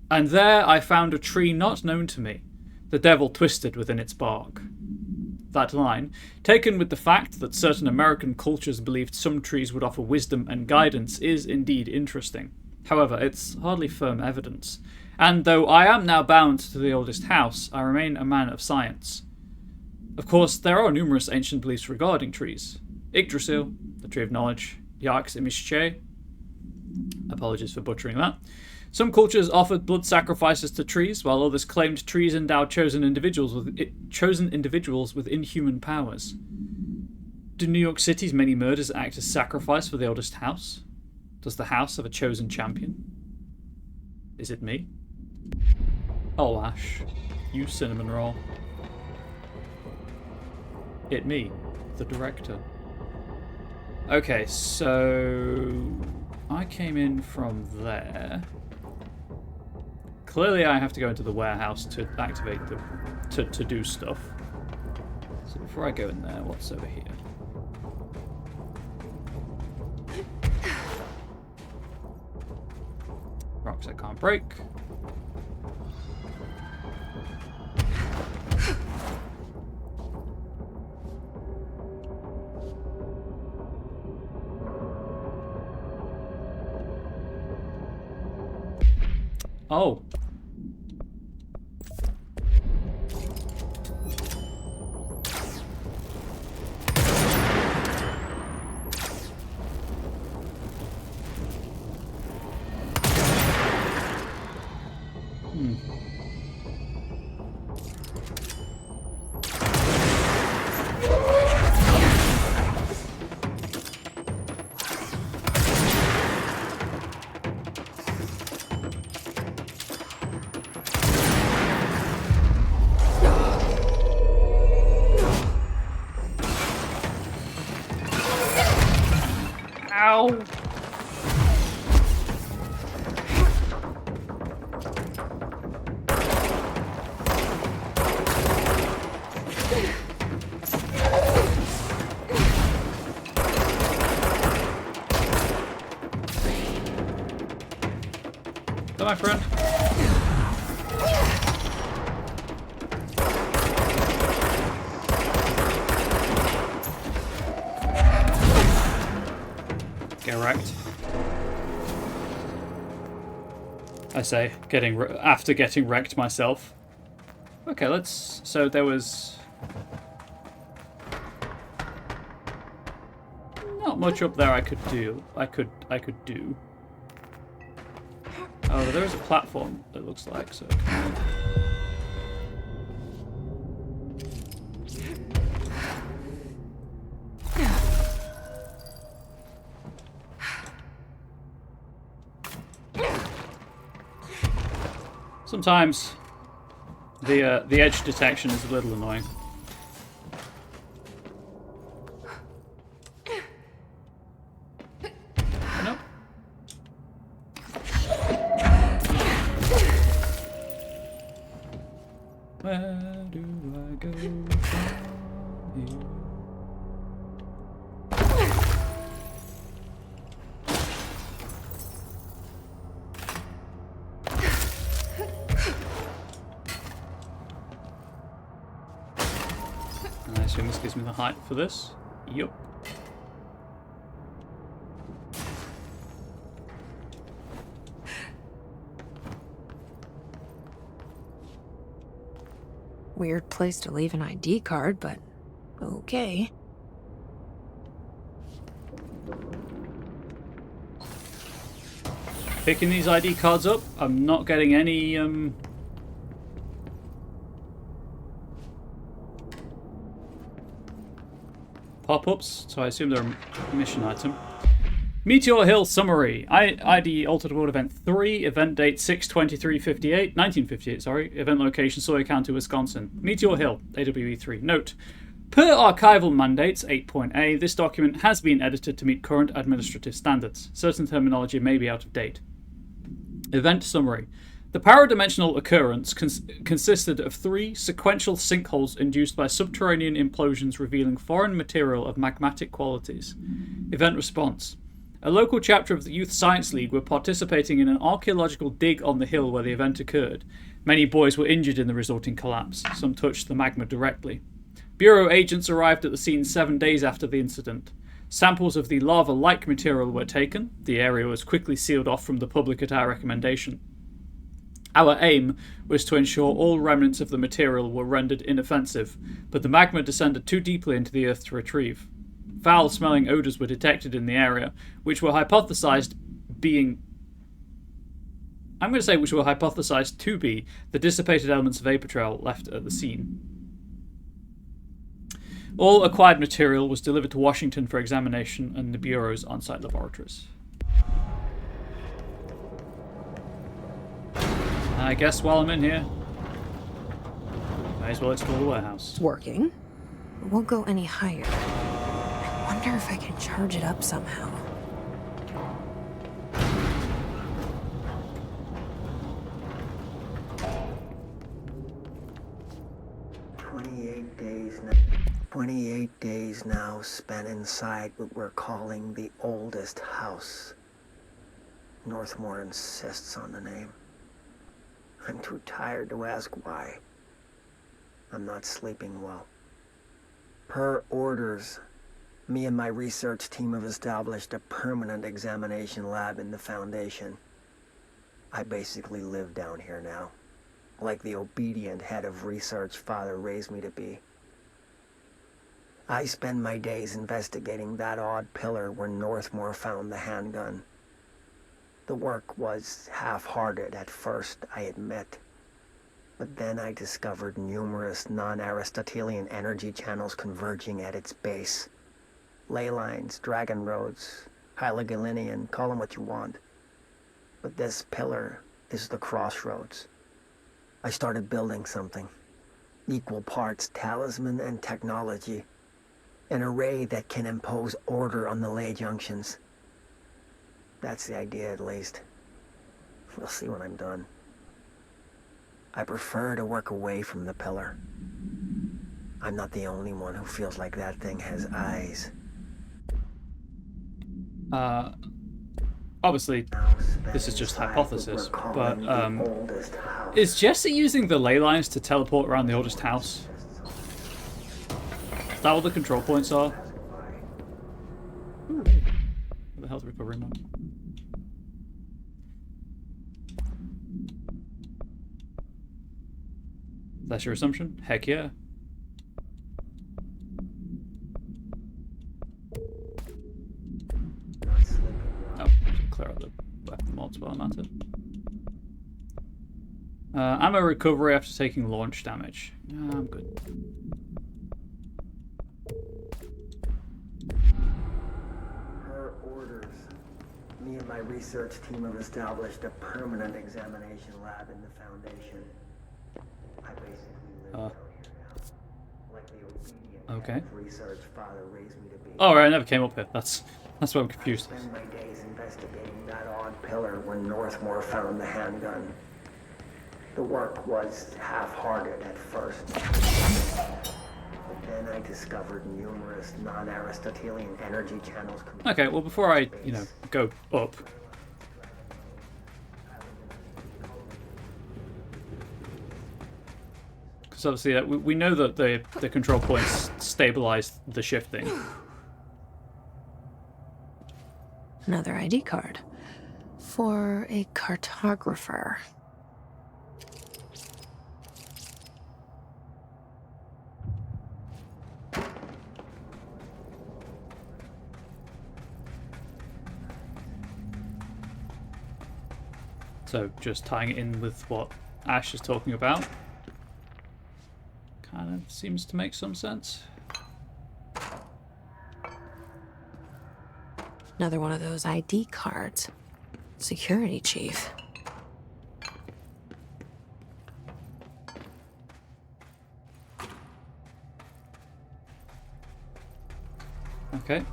And there I found a tree not known to me, the devil twisted within its bark. That line, taken with the fact that certain American cultures believed some trees would offer wisdom and guidance, is indeed interesting. However, it's hardly firm evidence. And though I am now bound to the oldest house, I remain a man of science. Of course, there are numerous ancient beliefs regarding trees. Yggdrasil, the tree of knowledge, Yark's Imishche. Apologies for butchering that. Some cultures offered blood sacrifices to trees, while others claimed trees endowed chosen individuals with inhuman powers. Do New York City's many murders act as sacrifice for the oldest house? Does the house have a chosen champion? Is it me? Oh, Ash. You cinnamon roll. It me, the director. Okay, so... I came in from there. Clearly I have to go into the warehouse to activate the... to do stuff. So before I go in there, what's over here? Rocks I can't break. Oh. Ow! Hello, my friend. get wrecked. I say, after getting wrecked myself. Okay, let's... So there was... Not much up there I could do. I could do. Oh, there is a platform, it looks like, so... Sometimes the edge detection is a little annoying. Nope. Where do I go from here? I assume this gives me the height for this. Yup. Weird place to leave an ID card, but okay. Picking these ID cards up, I'm not getting any pop-ups, so I assume they're a mission item. Meteor Hill Summary. ID Altered World Event 3. Event date 6/23/58. 1958, sorry. Event location Sawyer County, Wisconsin. Meteor Hill, AWE 3. Note. Per archival mandates 8.A, this document has been edited to meet current administrative standards. Certain terminology may be out of date. Event Summary. The paradimensional occurrence consisted of 3 sequential sinkholes induced by subterranean implosions revealing foreign material of magmatic qualities. Event Response. A local chapter of the Youth Science League were participating in an archaeological dig on the hill where the event occurred. Many boys were injured in the resulting collapse. Some touched the magma directly. Bureau agents arrived at the scene 7 days after the incident. Samples of the lava-like material were taken. The area was quickly sealed off from the public at our recommendation. Our aim was to ensure all remnants of the material were rendered inoffensive, but the magma descended too deeply into the earth to retrieve. Foul-smelling odours were detected in the area, which were hypothesized to be the dissipated elements of vapor trail left at the scene. All acquired material was delivered to Washington for examination in the Bureau's on-site laboratories. I guess while I'm in here, may as well explore the warehouse. It's working. It won't go any higher. I wonder if I can charge it up somehow. $28 days now spent inside what we're calling the oldest house. Northmore insists on the name. I'm too tired to ask why. I'm not sleeping well. Per orders, me and my research team have established a permanent examination lab in the Foundation. I basically live down here now, like the obedient head of research Father raised me to be. I spend my days investigating that odd pillar where Northmore found the handgun. The work was half-hearted at first, I admit. But then I discovered numerous non-Aristotelian energy channels converging at its base. Ley lines, dragon roads, Hyligalinian, call them what you want. But this pillar is the crossroads. I started building something. Equal parts talisman and technology. An array that can impose order on the ley junctions. That's the idea, at least. We'll see when I'm done. I prefer to work away from the pillar. I'm not the only one who feels like that thing has eyes. Obviously, this is just hypothesis, but, is Jesse using the ley lines to teleport around the oldest house? Is that what the control points are? What the health recovery mod. That's your assumption? Heck yeah. Oh, clear out the weapon mods while I'm at it. Ammo recovery after taking launch damage. I'm good. Per orders, me and my research team have established a permanent examination lab in the Foundation. I basically live down here now. Like the obedient research father raised me to be. Oh, right, I never came up here. That's why I'm confused. I spent my days investigating that odd pillar when Northmore found the handgun. The work was half-hearted at first. But then I discovered numerous non-Aristotelian energy channels. Okay, well, before I, go up. Because obviously we know that the control points stabilize the shifting. Another ID card. For a cartographer. So just tying it in with what Ash is talking about. Kind of seems to make some sense. Another one of those ID cards. Security chief. Okay.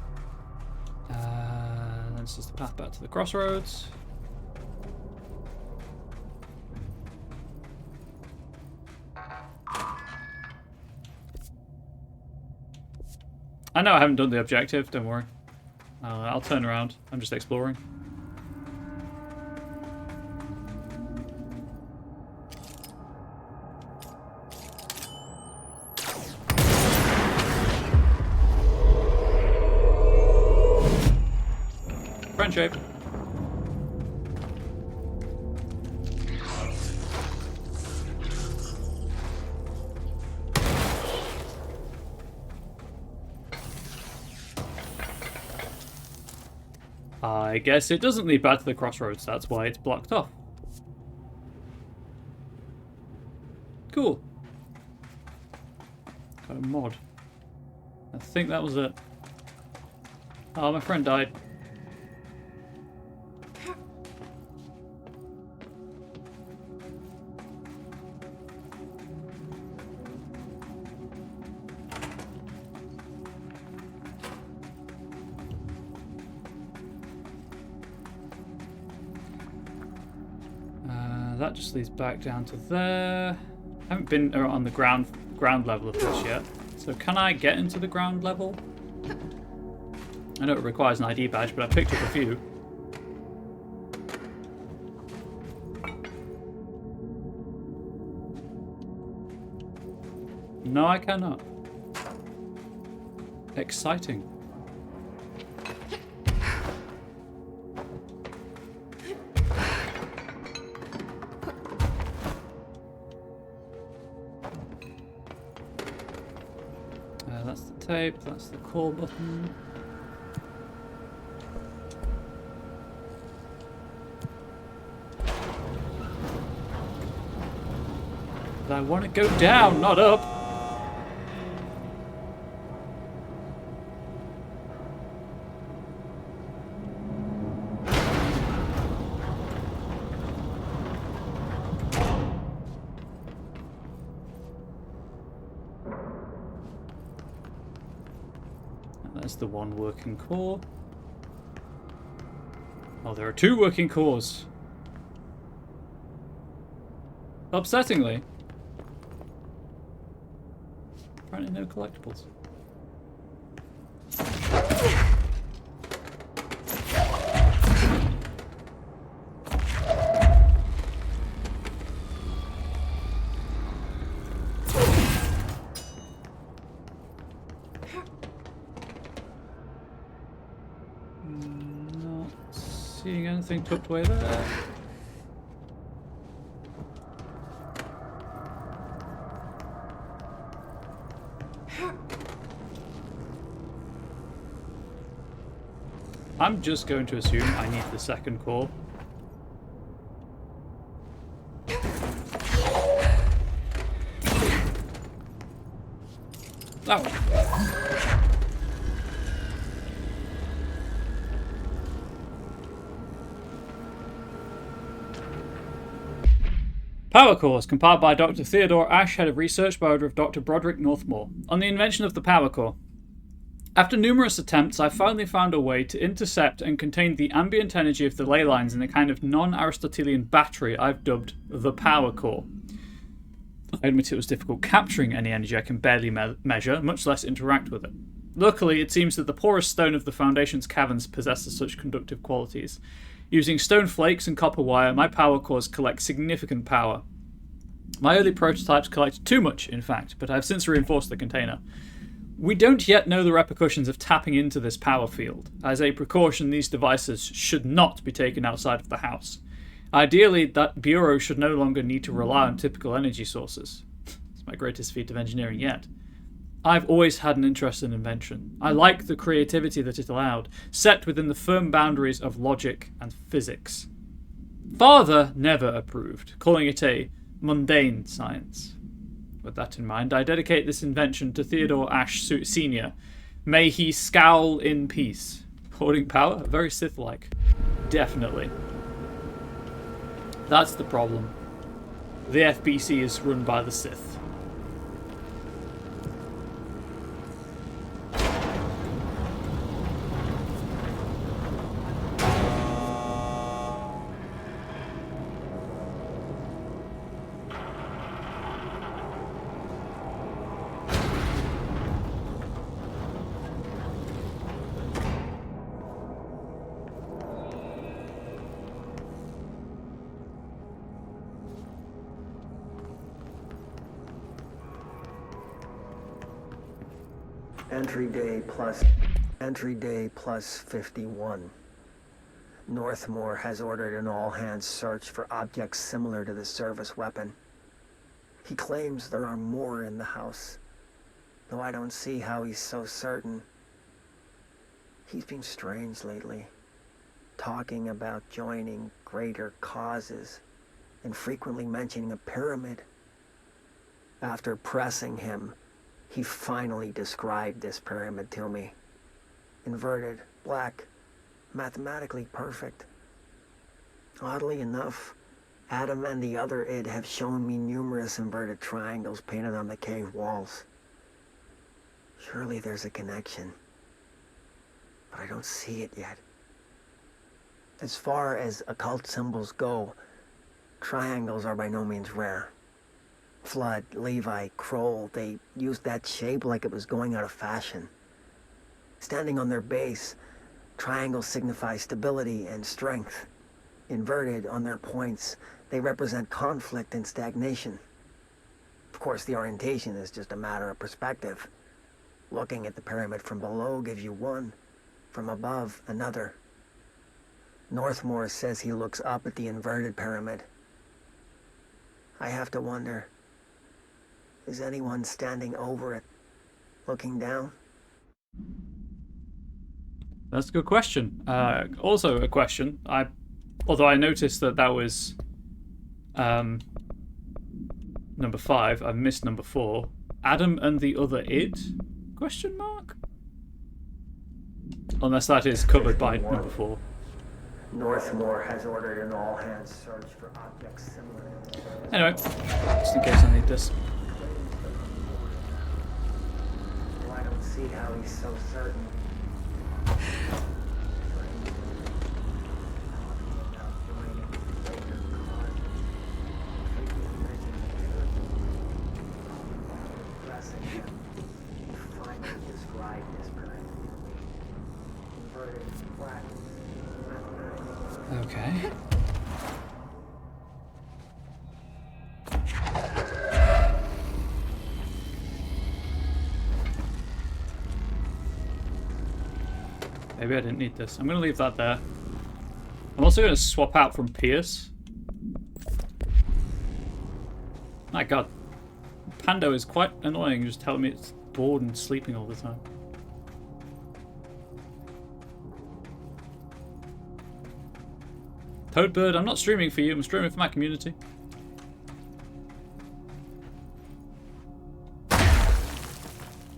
This is the path back to the crossroads. I know I haven't done the objective, don't worry. I'll turn around. I'm just exploring. Friendship. I guess it doesn't lead back to the crossroads, that's why it's blocked off. Cool. Got a mod. I think that was it. Oh, my friend died. That just leads back down to there. I haven't been on the ground level of this yet. So can I get into the ground level? I know it requires an ID badge, but I picked up a few. No, I cannot. Exciting. That's the tape, that's the call button. But I want to go down, not up. That's the one working core. Oh, there are two working cores. Upsettingly. Apparently no collectibles. No. anything tucked away there? I'm just going to assume I need the second core. Oh. Power cores, compiled by Dr. Theodore Ash, head of research by order of Dr. Broderick Northmore, on the invention of the power core. After numerous attempts, I finally found a way to intercept and contain the ambient energy of the ley lines in a kind of non-Aristotelian battery I've dubbed the power core. I admit it was difficult capturing any energy I can barely measure, much less interact with it. Luckily, it seems that the porous stone of the Foundation's caverns possesses such conductive qualities. Using stone flakes and copper wire, my power cores collect significant power. My early prototypes collected too much, in fact, but I've since reinforced the container. We don't yet know the repercussions of tapping into this power field. As a precaution, these devices should not be taken outside of the house. Ideally, that bureau should no longer need to rely on typical energy sources. It's my greatest feat of engineering yet. I've always had an interest in invention. I like the creativity that it allowed, set within the firm boundaries of logic and physics. Father never approved, calling it a mundane science. With that in mind, I dedicate this invention to Theodore Ash Sr. May he scowl in peace. Hoarding power? Very Sith-like. Definitely. That's the problem. The FBC is run by the Sith. Entry day plus 51. Northmore has ordered an all-hands search for objects similar to the service weapon. He claims there are more in the house, though I don't see how he's so certain. He's been strange lately, talking about joining greater causes and frequently mentioning a pyramid. After pressing him, he finally described this pyramid to me. Inverted, black, mathematically perfect. Oddly enough, Adam and the other id have shown me numerous inverted triangles painted on the cave walls. Surely there's a connection, but I don't see it yet. As far as occult symbols go, triangles are by no means rare. Flood, Levi, Kroll, they used that shape like it was going out of fashion. Standing on their base, triangles signify stability and strength. Inverted on their points, they represent conflict and stagnation. Of course, the orientation is just a matter of perspective. Looking at the pyramid from below gives you one, from above another. Northmore says he looks up at the inverted pyramid. I have to wonder, is anyone standing over it, looking down? That's a good question. Also a question, although I noticed that was number 5, I've missed number 4. Adam and the other id? Question mark? Unless that is covered by number 4. Northmore has ordered an all-hands search for objects similar to the service. Anyway, just in case I need this. Well, I don't see how he's so certain. Okay. Maybe I didn't need this. I'm going to leave that there. I'm also going to swap out from Pierce. My god. Pando is quite annoying, just telling me it's bored and sleeping all the time. Toadbird, I'm not streaming for you, I'm streaming for my community.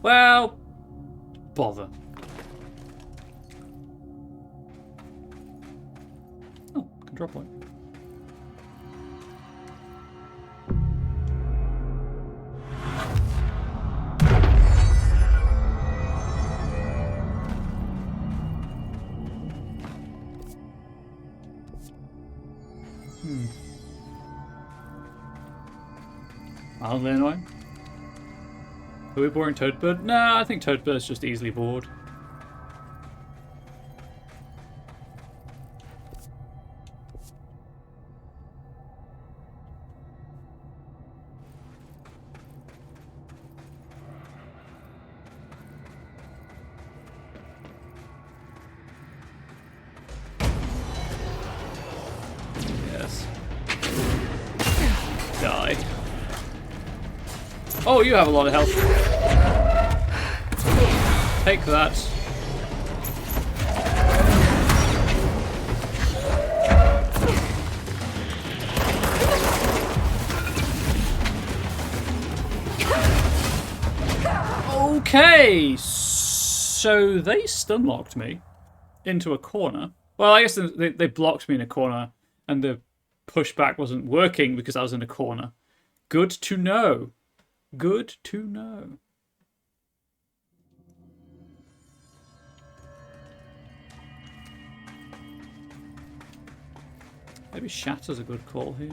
Well, bother. Oh, control point. Mildly annoying. Are we boring Toadbird? No, I think Toadbird's just easily bored. Yes. Die. Oh, you have a lot of health. Take that. Okay, so they stun locked me into a corner. Well, I guess they blocked me in a corner and the pushback wasn't working because I was in a corner. Good to know. Good to know. Maybe Shatter's a good call here.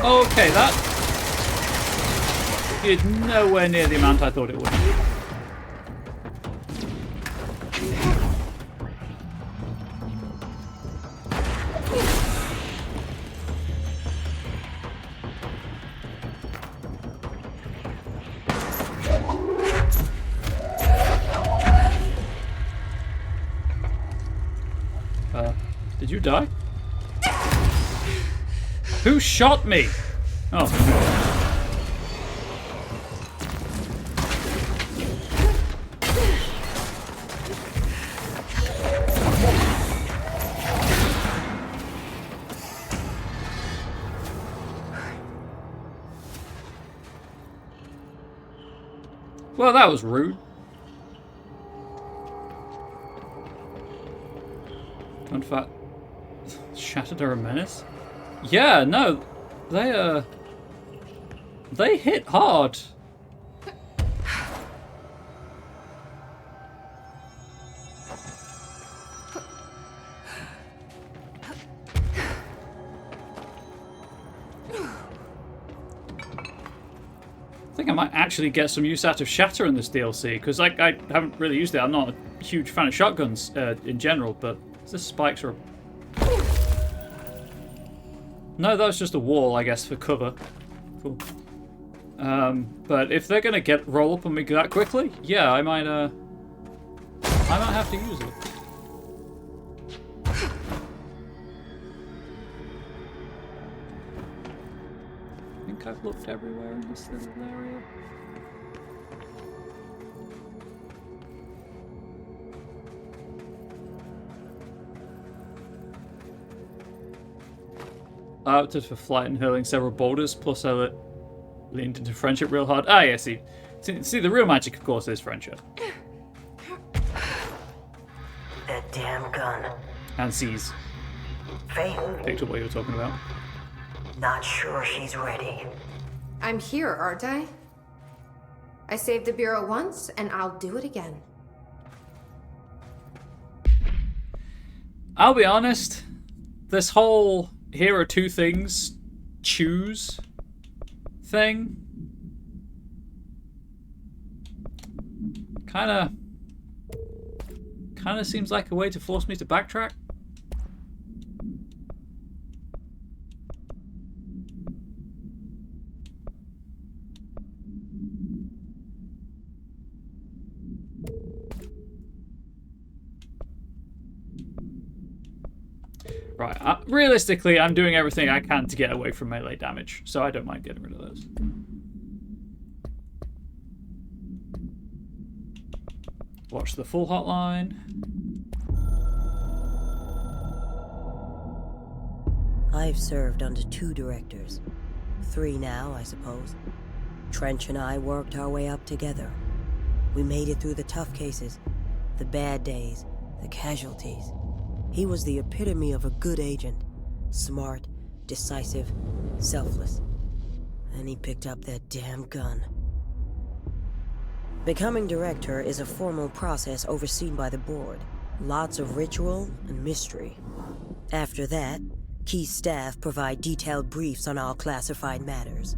Okay, that did nowhere near the amount I thought it would. Did you die? Who shot me? Oh. Well, that was rude. In fact, Shattered are a menace? Yeah, no, they hit hard. I think I might actually get some use out of Shatter in this DLC, because I haven't really used it. I'm not a huge fan of shotguns in general, but this spikes are... No, that was just a wall, I guess, for cover. Cool. But if they're gonna roll up on me that quickly, yeah, I might have to use it. I think I've looked everywhere in this little area. I opted for flight and hurling several boulders, plus I leaned into friendship real hard. Ah, yeah, see, the real magic, of course, is friendship. That damn gun. And C's. Faith. Picked up what you were talking about. Not sure she's ready. I'm here, aren't I? I saved the Bureau once, and I'll do it again. I'll be honest, this whole here are two things, choose thing kinda seems like a way to force me to backtrack. Right, realistically, I'm doing everything I can to get away from melee damage, so I don't mind getting rid of those. Watch the full hotline. I've served under 2 directors. 3 now, I suppose. Trench and I worked our way up together. We made it through the tough cases, the bad days, the casualties. He was the epitome of a good agent. Smart, decisive, selfless. And he picked up that damn gun. Becoming director is a formal process overseen by the board. Lots of ritual and mystery. After that, key staff provide detailed briefs on all classified matters,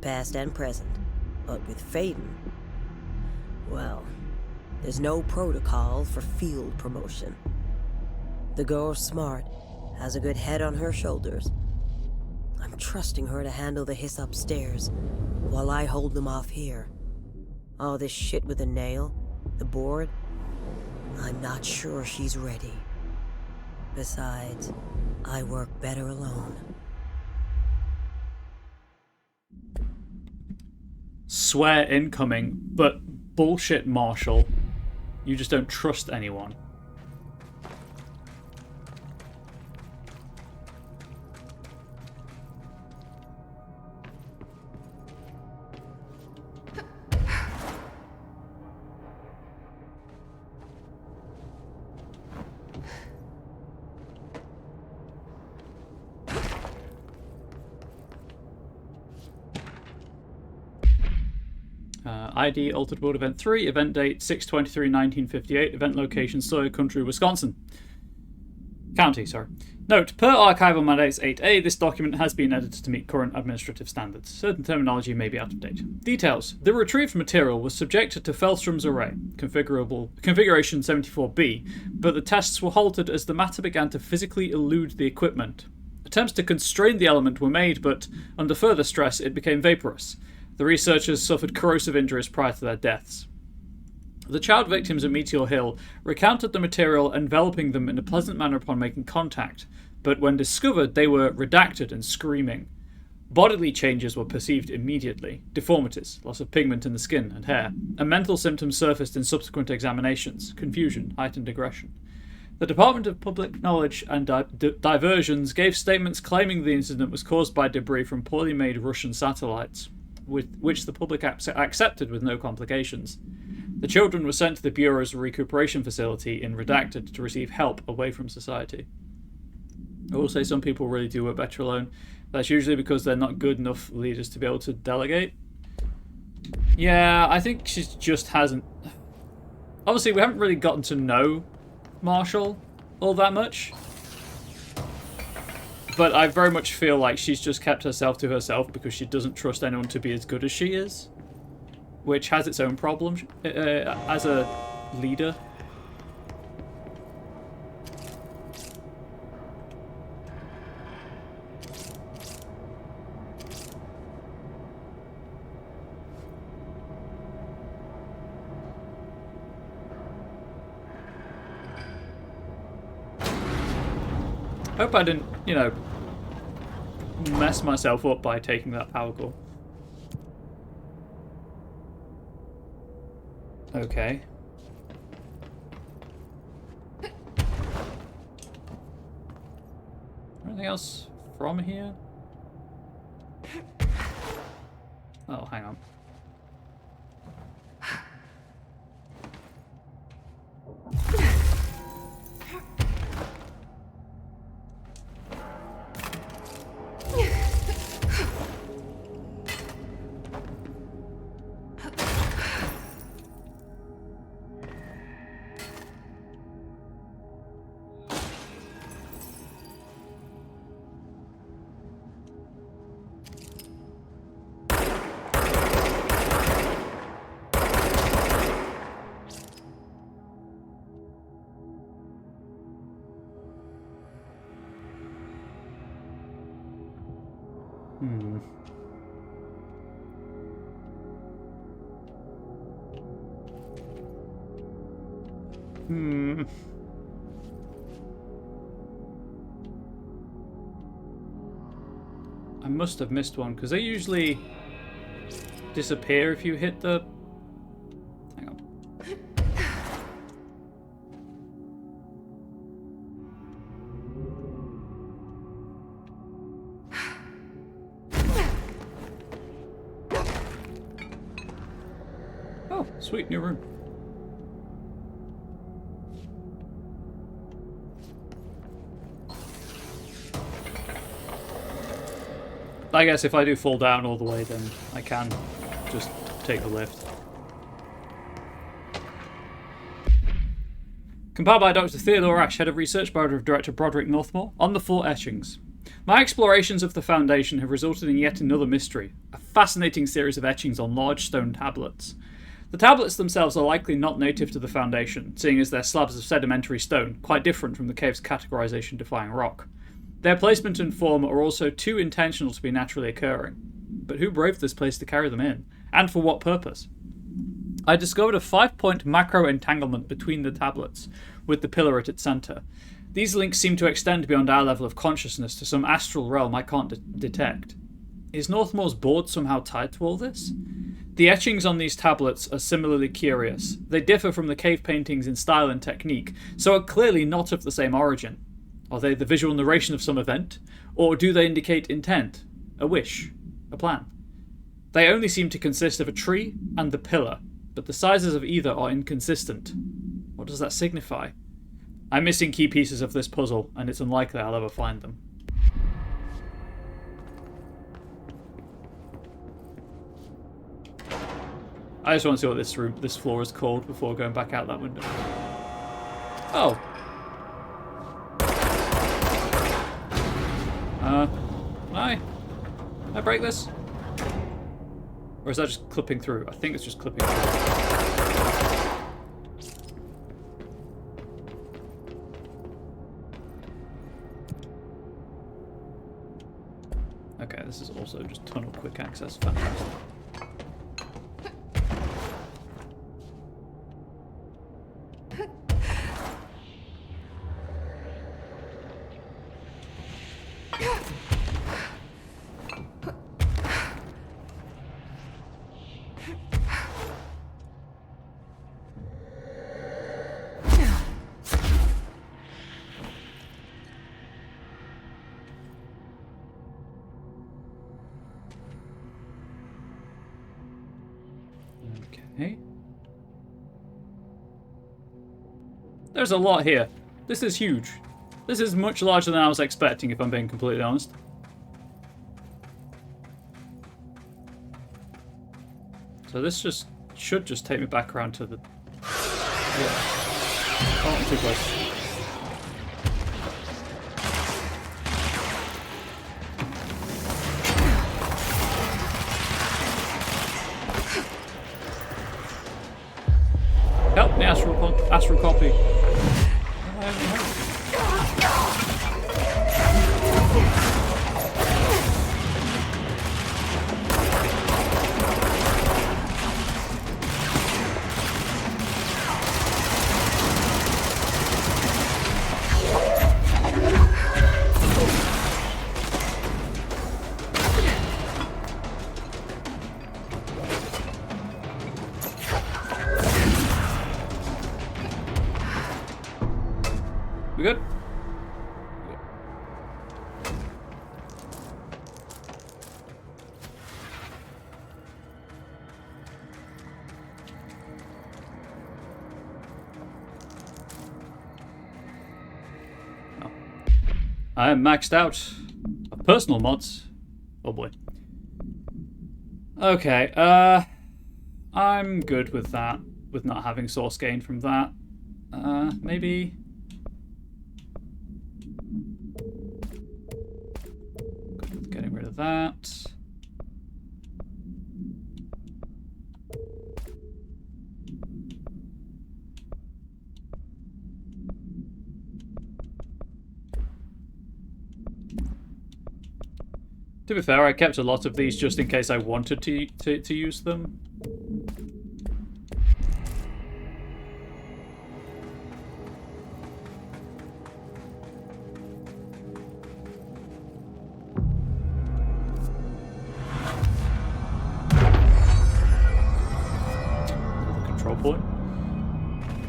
past and present. But with Faden, well, there's no protocol for field promotion. The girl's smart, has a good head on her shoulders. I'm trusting her to handle the hiss upstairs, while I hold them off here. All this shit with the nail, the board, I'm not sure she's ready. Besides, I work better alone. Swear incoming, but bullshit, Marshall. You just don't trust anyone. ID Altered World Event 3, event date 6/23/1958, event location Sawyer Country, Wisconsin. County, sorry. Note, per Archival Mandates 8A, this document has been edited to meet current administrative standards. Certain terminology may be out of date. Details. The retrieved material was subjected to Fellstrom's array, configuration 74B, but the tests were halted as the matter began to physically elude the equipment. Attempts to constrain the element were made, but under further stress, it became vaporous. The researchers suffered corrosive injuries prior to their deaths. The child victims at Meteor Hill recounted the material enveloping them in a pleasant manner upon making contact, but when discovered, they were redacted and screaming. Bodily changes were perceived immediately: deformities, loss of pigment in the skin and hair, and mental symptoms surfaced in subsequent examinations: confusion, heightened aggression. The Department of Public Knowledge and Diversions gave statements claiming the incident was caused by debris from poorly made Russian satellites, which the public accepted with no complications. The children were sent to the Bureau's recuperation facility in Redacted to receive help away from society. I will say some people really do work better alone. That's usually because they're not good enough leaders to be able to delegate. Yeah, I think she just hasn't... Obviously, we haven't really gotten to know Marshall all that much. But I very much feel like she's just kept herself to herself because she doesn't trust anyone to be as good as she is. Which has its own problems as a leader. Hope I didn't, you know, mess myself up by taking that power core. Okay. Anything else from here? Oh, hang on. I must have missed one, because they usually disappear if you hit the... Hang on. Oh, sweet, new room. I guess if I do fall down all the way, then I can just take the lift. Compiled by Dr. Theodore Ash, Head of Research, by Director Broderick Northmore, on the 4 etchings. My explorations of the Foundation have resulted in yet another mystery, a fascinating series of etchings on large stone tablets. The tablets themselves are likely not native to the Foundation, seeing as they're slabs of sedimentary stone, quite different from the cave's categorization-defying rock. Their placement and form are also too intentional to be naturally occurring. But who braved this place to carry them in? And for what purpose? I discovered a 5-point macro-entanglement between the tablets, with the pillar at its centre. These links seem to extend beyond our level of consciousness to some astral realm I can't detect. Is Northmore's board somehow tied to all this? The etchings on these tablets are similarly curious. They differ from the cave paintings in style and technique, so are clearly not of the same origin. Are they the visual narration of some event? Or do they indicate intent? A wish? A plan? They only seem to consist of a tree and the pillar, but the sizes of either are inconsistent. What does that signify? I'm missing key pieces of this puzzle, and it's unlikely I'll ever find them. I just want to see what this floor is called before going back out that window. Oh. Can I break this? Or is that just clipping through? I think it's just clipping through. Okay, this is also just tunnel quick access. Fantastic. Okay. There's a lot here. This is huge. This is much larger than I was expecting, if I'm being completely honest. So this just should just take me back around to the... Yeah. Oh, I'm too close. Help me, astral copy. We good? Oh. I am maxed out of personal mods. Oh boy. Okay, I'm good with that, with not having source gain from that. Maybe... Getting rid of that. To be fair, I kept a lot of these just in case I wanted to use them.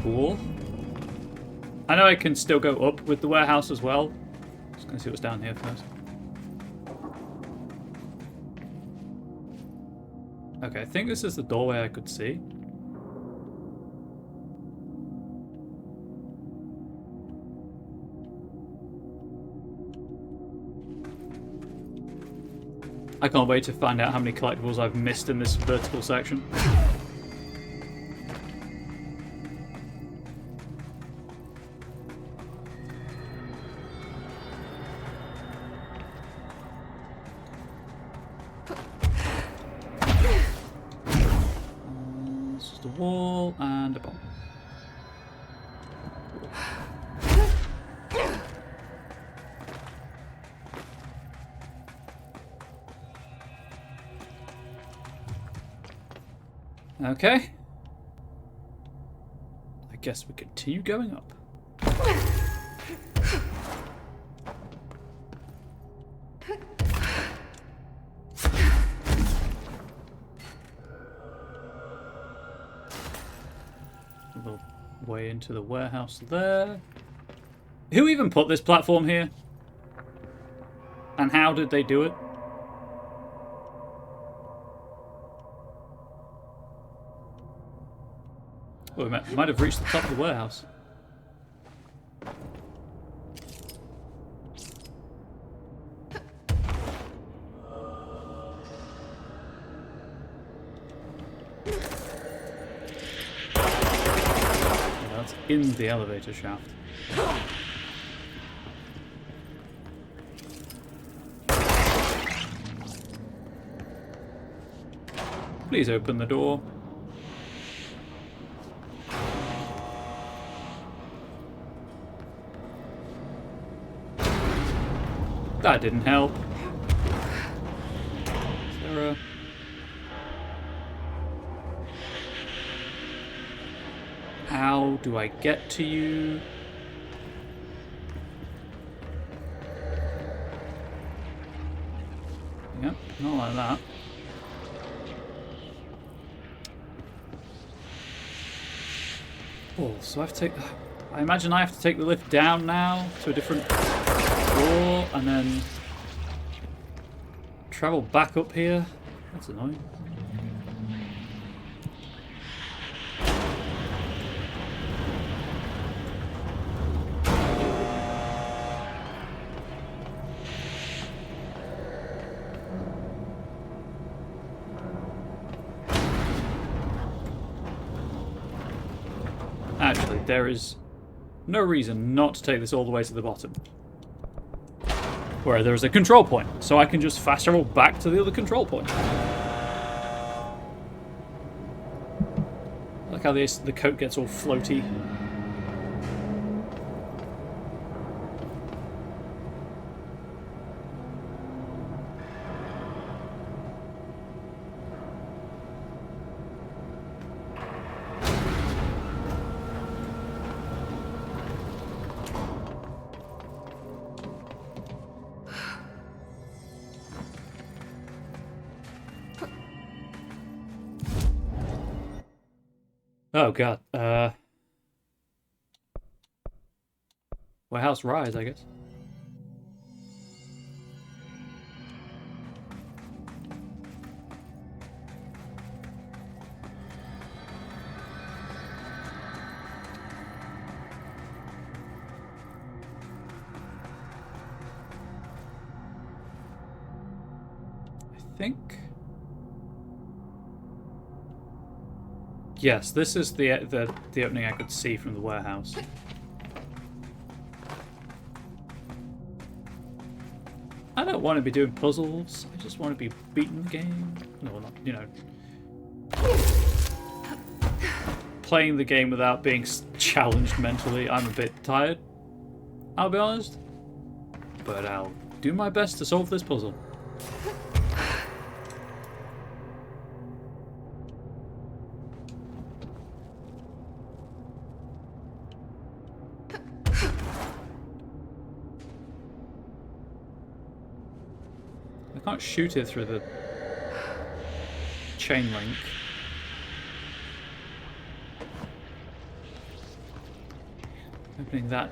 cool. I know I can still go up with the warehouse as well. Just gonna see what's down here first. Okay, I think this is the doorway I could see. I can't wait to find out how many collectibles I've missed in this vertical section. This is the wall and a bomb. Okay. I guess we continue going up. A little way into the warehouse there. Who even put this platform here? And how did they do it? Well, we might have reached the top of the warehouse. Yeah, that's in the elevator shaft. Please open the door. That didn't help. Sarah. How do I get to you? Yep, not like that. Oh, so I have to take... I imagine I have to take the lift down now to a different door and then travel back up here. That's annoying. Actually, there is no reason not to take this all the way to the bottom, where there's a control point, so I can just fast travel back to the other control point. Like how the coat gets all floaty. Oh god, Warehouse Rise, I guess. I think... Yes, this is the opening I could see from the warehouse. I don't want to be doing puzzles. I just want to be beating the game. No, not, you know, playing the game without being challenged mentally. I'm a bit tired, I'll be honest. But I'll do my best to solve this puzzle. I can't shoot it through the chain link. Opening that.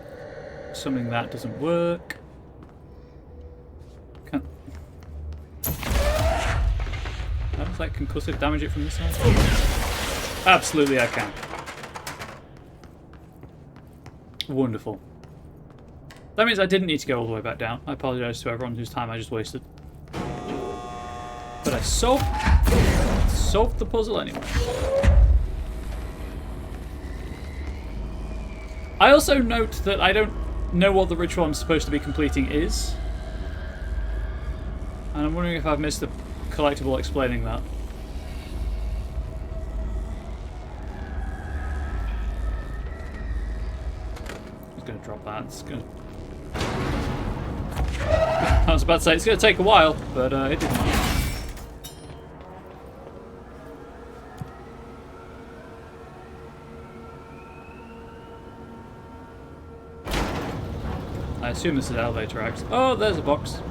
Something that doesn't work. Can't. How does that concussive damage it from this side? Absolutely, I can. Wonderful. That means I didn't need to go all the way back down. I apologise to everyone whose time I just wasted. But I solved the puzzle anyway. I also note that I don't know what the ritual I'm supposed to be completing is. And I'm wondering if I've missed a collectible explaining that. I'm just going to drop that. It's going to... I was about to say it's going to take a while, but it didn't matter. I assume this is elevator X. Oh, there's a box.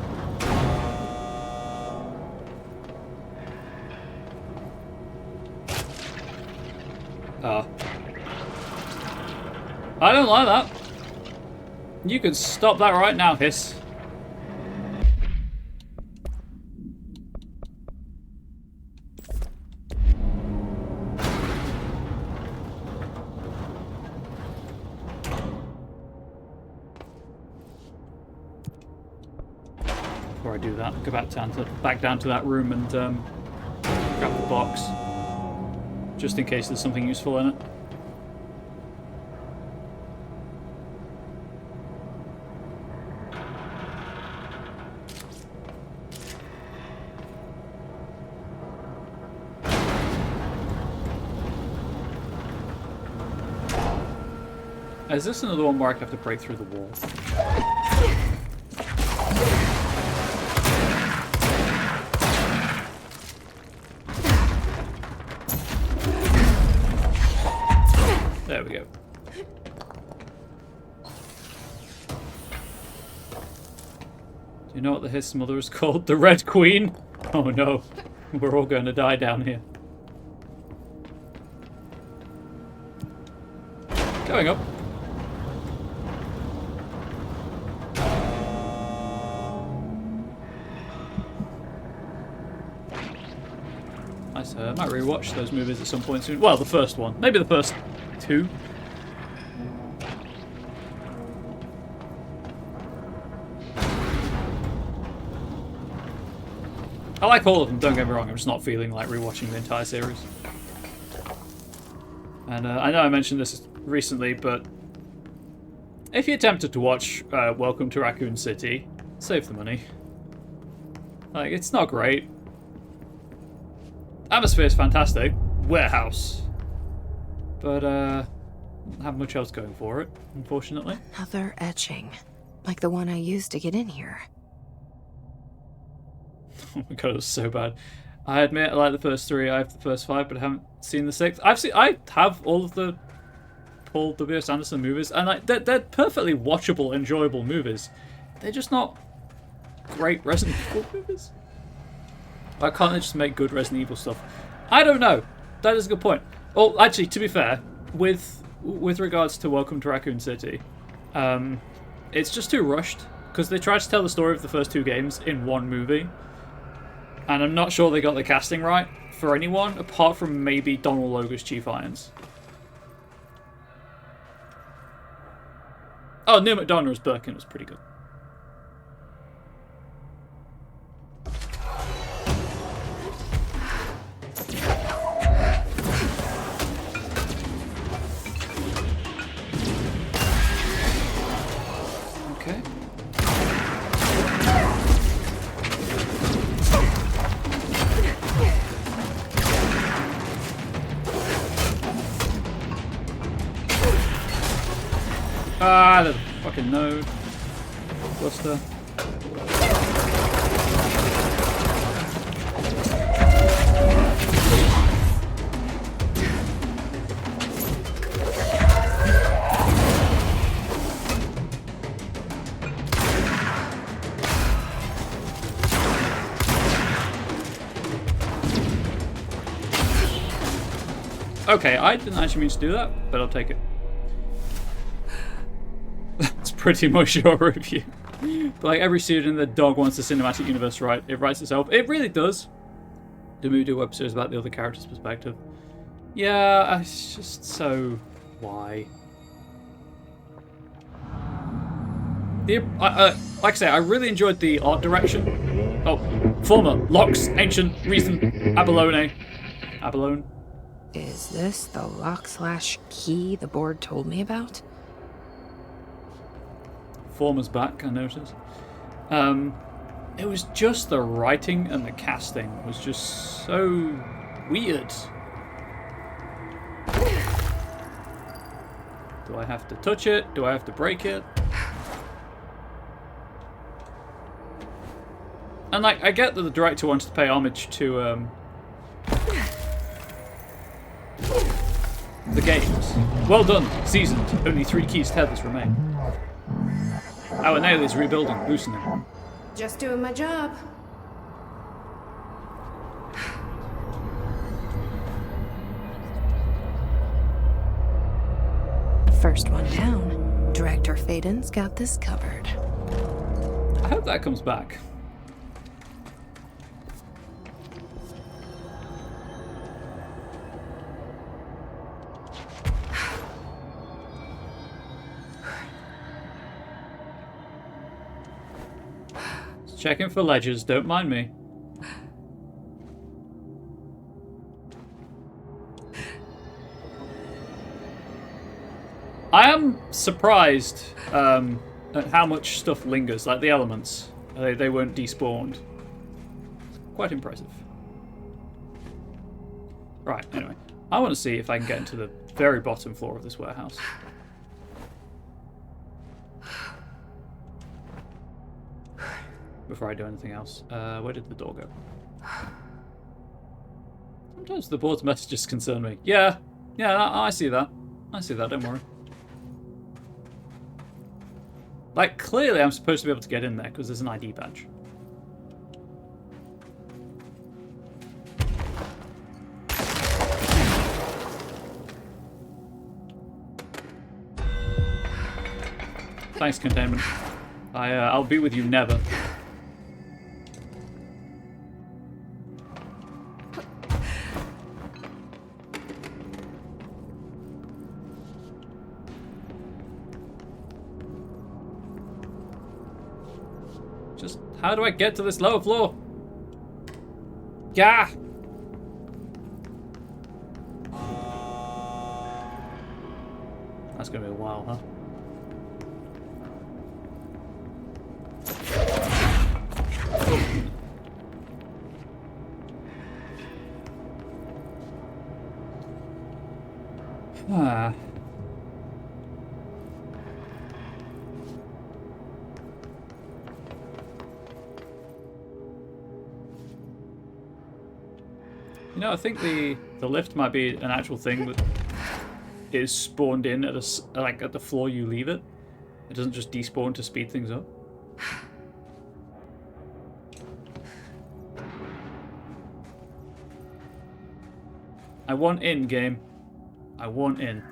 Oh. I don't like that. You can stop that right now, Hiss. Before I do that, go back down to that room and grab the box. Just in case there's something useful in it. Is this another one where I have to break through the wall? There we go. Do you know what the Hiss mother is called? The Red Queen? Oh no. We're all going to die down here. Going up. I might rewatch those movies at some point soon. Well, the first one. Maybe the first two. I like all of them, don't get me wrong. I'm just not feeling like rewatching the entire series. And I know I mentioned this recently, but if you're tempted to watch Welcome to Raccoon City, save the money. Like, it's not great. Atmosphere is fantastic. Warehouse. But, don't have much else going for it, unfortunately. Another etching. Like the one I used to get in here. Oh my god, it was so bad. I admit I like the first three, I have the first five, but I haven't seen the sixth. I have all of the Paul W.S. Anderson movies, and like they're perfectly watchable, enjoyable movies. They're just not great Resident Evil movies. Why can't they just make good Resident Evil stuff? I don't know. That is a good point. Well, actually, to be fair, with regards to Welcome to Raccoon City, it's just too rushed, because they tried to tell the story of the first two games in one movie, and I'm not sure they got the casting right for anyone, apart from maybe Donald Logue as Chief Irons. Oh, Neil McDonough as Birkin was pretty good. Okay. Ah, the fucking node. Cluster. Okay, I didn't actually mean to do that, but I'll take it. pretty much your review. But like every student in the dog wants the cinematic universe right. It writes itself. It really does. The movie web series about the other character's perspective. Yeah, it's just so... Why? Like I say, I really enjoyed the art direction. Oh, former, Locks, Ancient, Reason, Abalone. Abalone? Is this the lock/key the board told me about? Former's back, I noticed. It was just the writing and the casting was just so weird. Do I have to touch it? Do I have to break it? And like, I get that the director wants to pay homage to the games. Well done, seasoned. Only 3 keys tethers remain. Our nail is rebuilding, loosening. Just doing my job. First one down. Director Faden's got this covered. I hope that comes back. Checking for ledgers, don't mind me. I am surprised at how much stuff lingers, like the elements. They weren't despawned. Quite impressive. Right, anyway. I want to see if I can get into the very bottom floor of this warehouse. Before I do anything else. Where did the door go? Sometimes the board's messages concern me. Yeah, I see that. I see that, don't worry. Like, clearly I'm supposed to be able to get in there because there's an ID badge. Thanks, containment. I'll be with you never. Just how do I get to this lower floor? Yeah. That's gonna be a while, huh? Ah. You know, I think the lift might be an actual thing that is spawned in at at the floor you leave it. It doesn't just despawn to speed things up. I want in, game. I want in.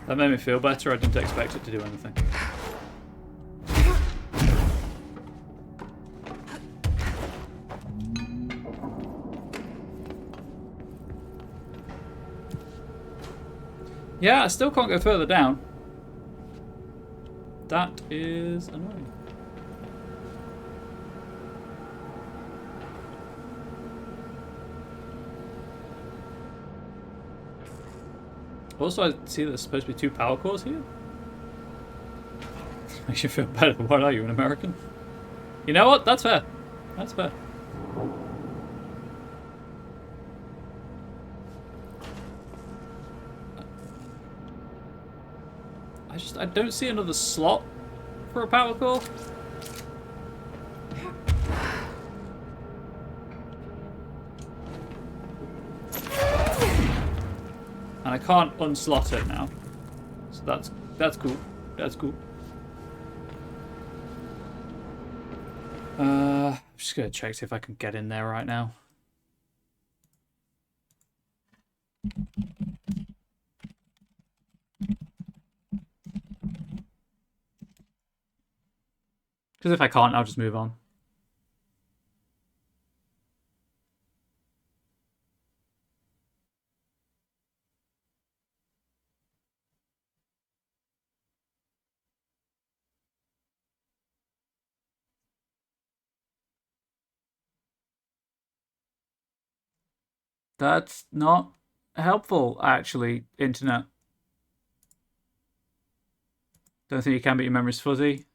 That made me feel better. I didn't expect it to do anything. Yeah, I still can't go further down. That is annoying. Also, I see there's supposed to be 2 power cores here. Makes you feel better. What are you, an American? You know what? That's fair. That's fair. I don't see another slot for a power core. And I can't unslot it now. So that's cool. That's cool. I'm just gonna check see if I can get in there right now. Because if I can't, I'll just move on. That's not helpful, actually, internet. Don't think you can, but your memory's fuzzy.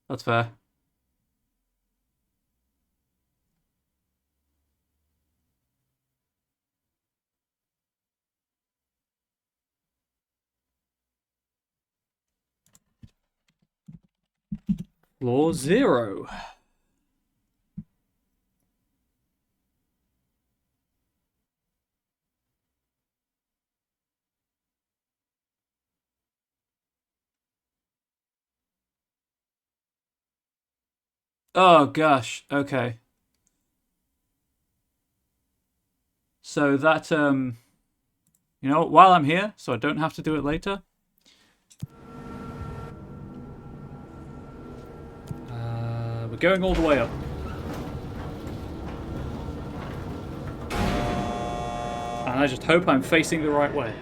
That's fair. Floor 0. Oh gosh, okay. So that, you know, while I'm here, so I don't have to do it later. We're going all the way up. And I just hope I'm facing the right way.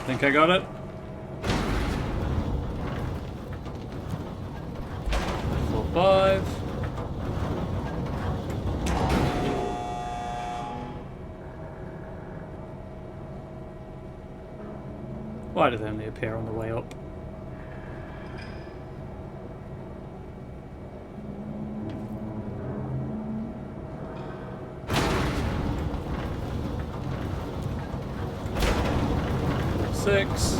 Think I got it? Floor 5. Why do they only appear on the way up? Six.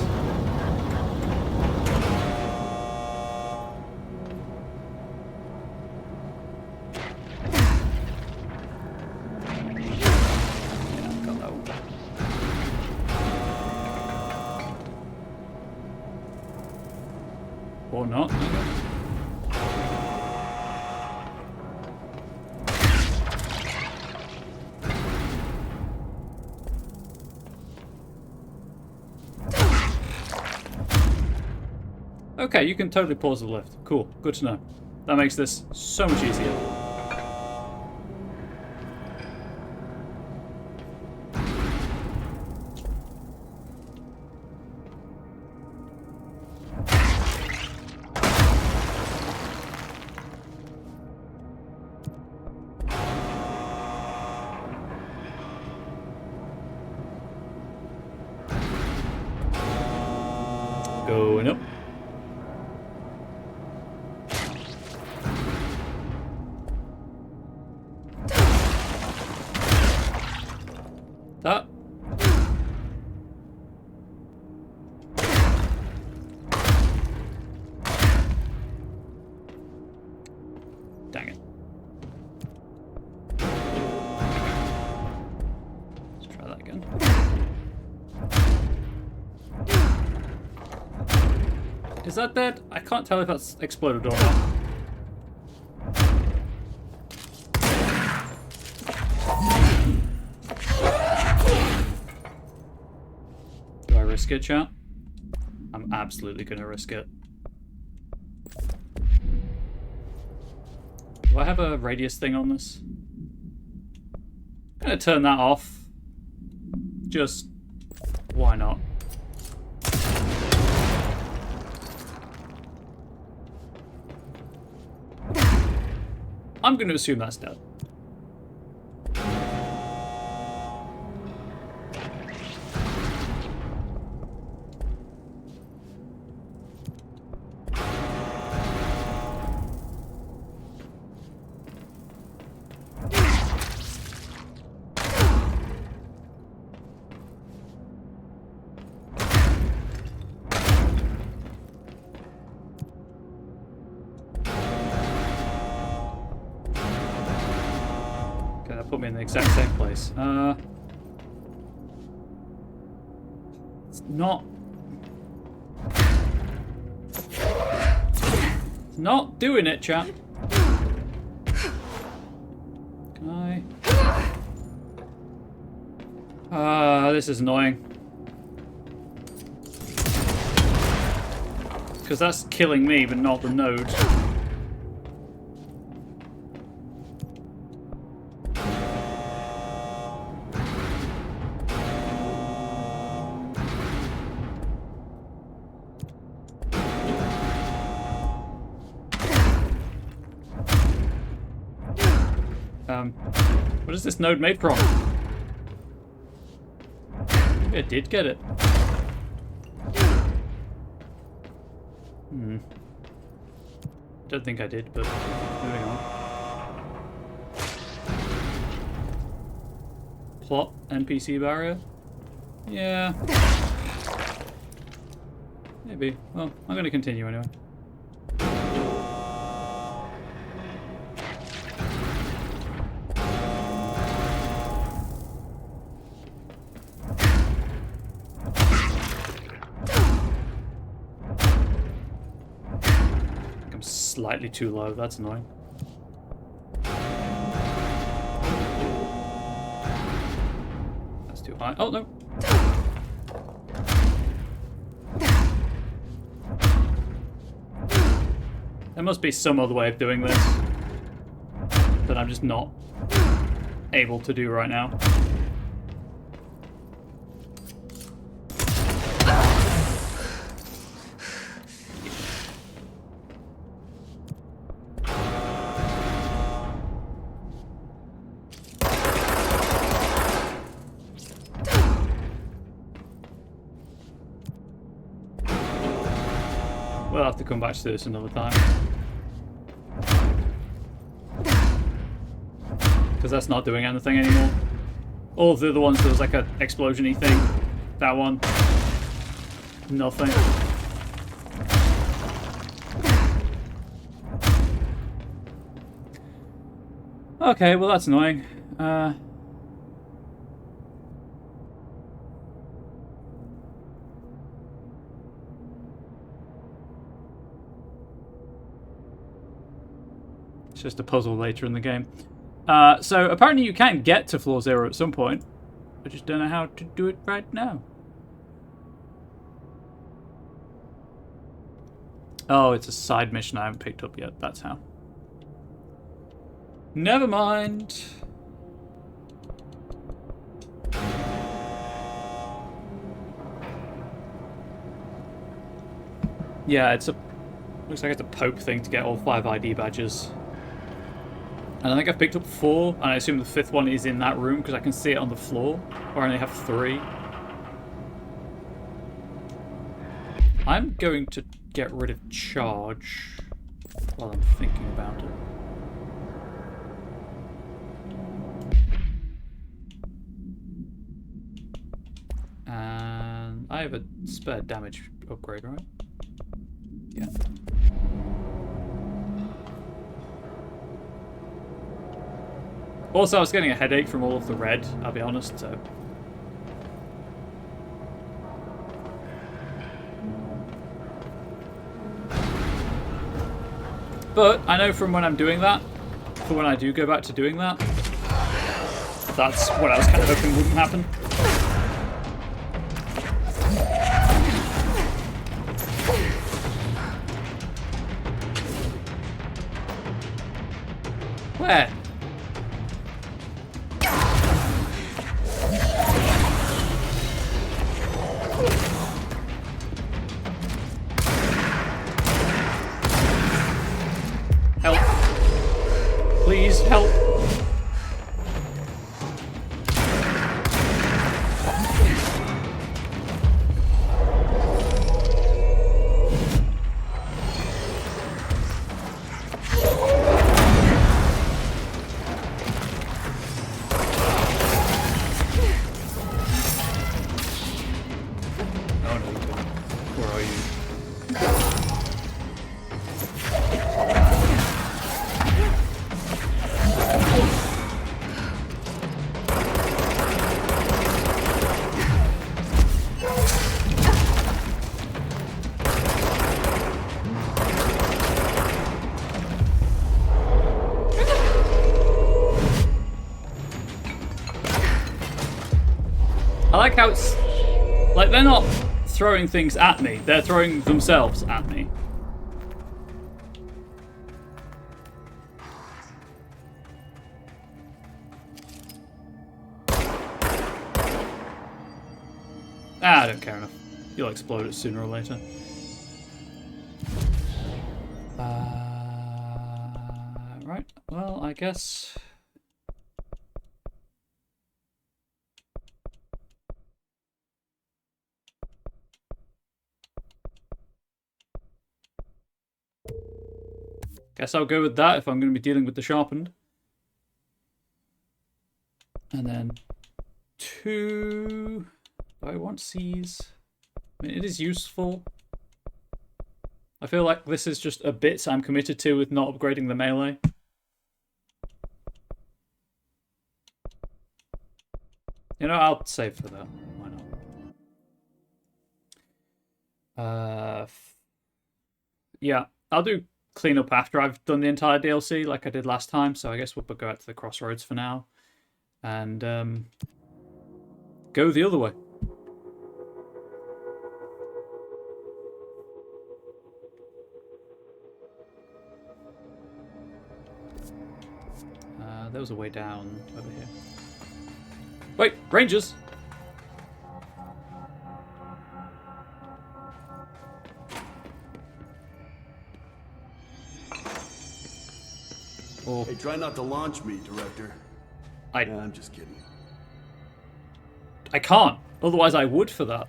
Or not. Okay, you can totally pause the lift. Cool, good to know. That makes this so much easier. Going up. That. Dang it. Let's try that again. Is that dead? I can't tell if that's exploded or not. Do I risk it, chat? I'm absolutely gonna risk it. Do I have a radius thing on this? I'm gonna turn that off. Just, why not? I'm going to assume that's dead. put me in the exact same place. It's not... It's not doing it, chat. Can I... this is annoying. Because that's killing me, but not the node. What is this node made from? Maybe I did get it. Don't think I did, but moving on. Plot NPC barrier? Yeah. Maybe. Well, I'm gonna continue anyway. Slightly too low, that's annoying. That's too high. Oh no! There must be some other way of doing this that I'm just not able to do right now. We'll have to come back to this another time. Because that's not doing anything anymore. All of the other ones, there was like an explosion-y thing. That one. Nothing. Okay, well that's annoying. It's just a puzzle later in the game. So apparently you can get to floor 0 at some point. I just don't know how to do it right now. Oh, it's a side mission I haven't picked up yet. That's how. Never mind. Yeah, it's a... Looks like it's a Pope thing to get all 5 ID badges. And I think I've picked up 4, and I assume the 5th one is in that room because I can see it on the floor. Or I only have 3. I'm going to get rid of charge while I'm thinking about it. And I have a spare damage upgrade, right? Yeah. Also, I was getting a headache from all of the red, I'll be honest, so... But I know from when I'm doing that, for when I do go back to doing that, that's what I was kind of hoping wouldn't happen. Where? Help. Please help. I like how it's... Like, they're not throwing things at me. They're throwing themselves at me. I don't care enough. You'll explode it sooner or later. Right. Well, I guess... Guess I'll go with that if I'm going to be dealing with the sharpened. And then 2... Do I want C's? I mean, it is useful. I feel like this is just a bit I'm committed to with not upgrading the melee. You know, I'll save for that. Why not? Yeah, I'll do cleanup after I've done the entire DLC like I did last time, so I guess we'll go out to the crossroads for now. And go the other way. There was a way down over here. Wait, Rangers! Oh. Hey, try not to launch me, Director. Yeah, I'm just kidding. I can't. Otherwise I would for that.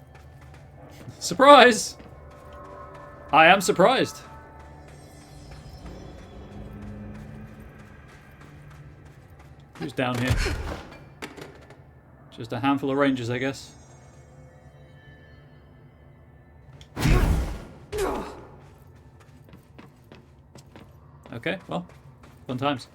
Surprise! I am surprised. Who's down here? Just a handful of Rangers, I guess. Okay, well, fun times.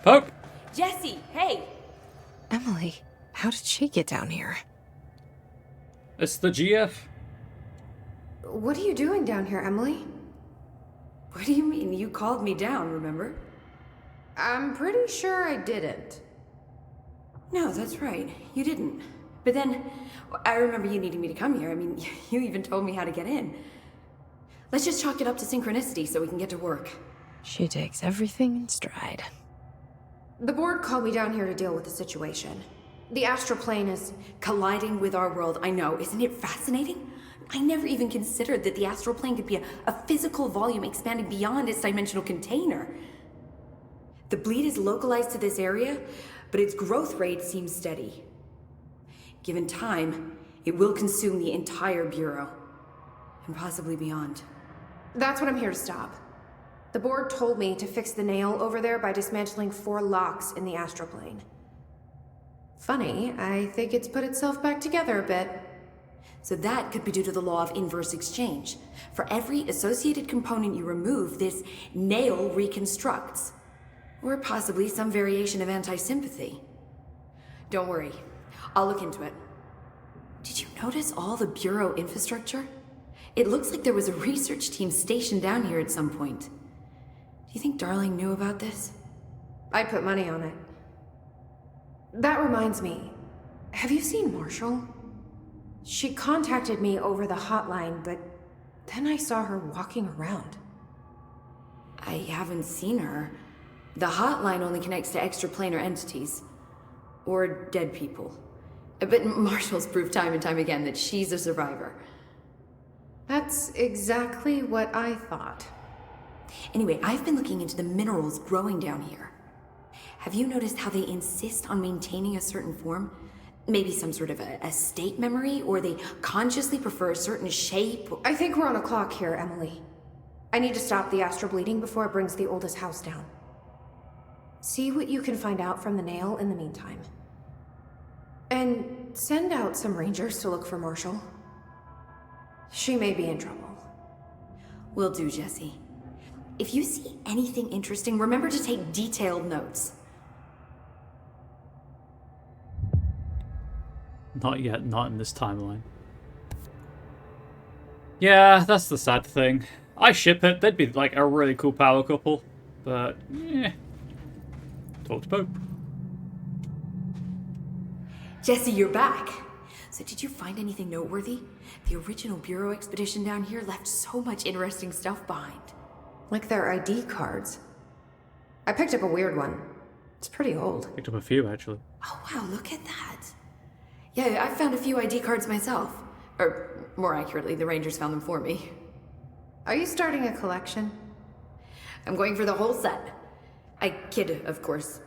Pope! Jesse, hey! Emily, how did she get down here? It's the GF. What are you doing down here, Emily? What do you mean? You called me down, remember? I'm pretty sure I didn't. No, that's right. You didn't. But then, I remember you needing me to come here. I mean, you even told me how to get in. Let's just chalk it up to synchronicity so we can get to work. She takes everything in stride. The board called me down here to deal with the situation. The astral plane is colliding with our world. I know. Isn't it fascinating? I never even considered that the astral plane could be a physical volume expanding beyond its dimensional container. The bleed is localized to this area, but its growth rate seems steady. Given time, it will consume the entire Bureau, and possibly beyond. That's what I'm here to stop. The board told me to fix the nail over there by dismantling 4 locks in the astral plane. Funny, I think it's put itself back together a bit. So that could be due to the law of inverse exchange. For every associated component you remove, this nail reconstructs. Or possibly some variation of anti-sympathy. Don't worry, I'll look into it. Did you notice all the Bureau infrastructure? It looks like there was a research team stationed down here at some point. Do you think Darling knew about this? I put money on it. That reminds me, have you seen Marshall? She contacted me over the hotline, but then I saw her walking around. I haven't seen her. The hotline only connects to extraplanar entities. Or dead people. But Marshall's proved time and time again that she's a survivor. That's exactly what I thought. Anyway, I've been looking into the minerals growing down here. Have you noticed how they insist on maintaining a certain form? Maybe some sort of a state memory, or they consciously prefer a certain shape? I think we're on a clock here, Emily. I need to stop the astral bleeding before it brings the oldest house down. See what you can find out from the nail in the meantime. And send out some rangers to look for Marshall. She may be in trouble. Will do, Jesse. If you see anything interesting, remember to take detailed notes. Not yet, not in this timeline. Yeah, that's the sad thing. I ship it. They'd be like a really cool power couple. But, talk to Pope. Jesse, you're back. So did you find anything noteworthy? The original Bureau expedition down here left so much interesting stuff behind. Like their ID cards. I picked up a weird one. It's pretty old. Picked up a few, actually. Oh, wow, look at that. Yeah, I found a few ID cards myself. Or, more accurately, the Rangers found them for me. Are you starting a collection? I'm going for the whole set. I kid, of course.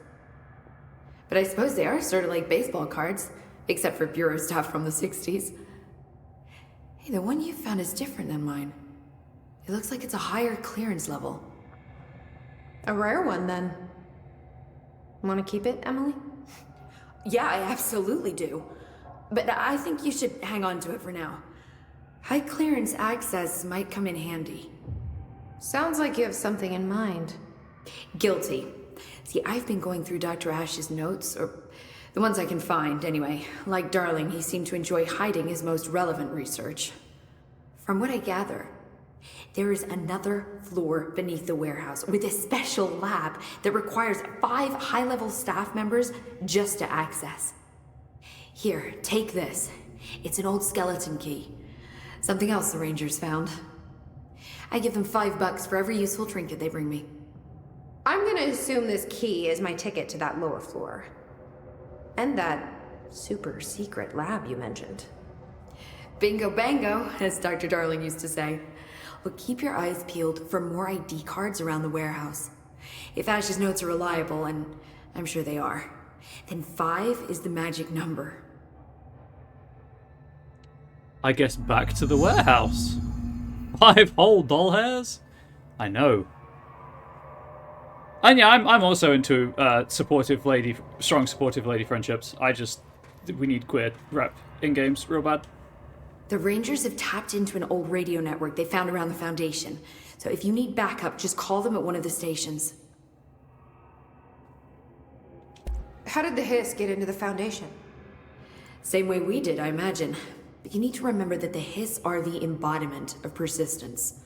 But I suppose they are sort of like baseball cards, except for Bureau stuff from the 60s. Hey, the one you found is different than mine. It looks like it's a higher clearance level. A rare one, then. Want to keep it, Emily? Yeah, I absolutely do. But I think you should hang on to it for now. High clearance access might come in handy. Sounds like you have something in mind. Guilty. See, I've been going through Dr. Ash's notes, or the ones I can find, anyway. Like Darling, he seemed to enjoy hiding his most relevant research. From what I gather, there is another floor beneath the warehouse with a special lab that requires 5 high-level staff members just to access. Here, take this. It's an old skeleton key. Something else the Rangers found. I give them $5 for every useful trinket they bring me. I'm gonna assume this key is my ticket to that lower floor. And that super secret lab you mentioned. Bingo bango, as Dr. Darling used to say. Well, keep your eyes peeled for more ID cards around the warehouse. If Ash's notes are reliable, and I'm sure they are, then 5 is the magic number. I guess back to the warehouse. 5 whole doll hairs? I know. And yeah, I'm also into strong supportive lady friendships. We need queer rep in games real bad. The Rangers have tapped into an old radio network they found around the Foundation. So if you need backup, just call them at one of the stations. How did the Hiss get into the Foundation? Same way we did, I imagine. But you need to remember that the Hiss are the embodiment of persistence.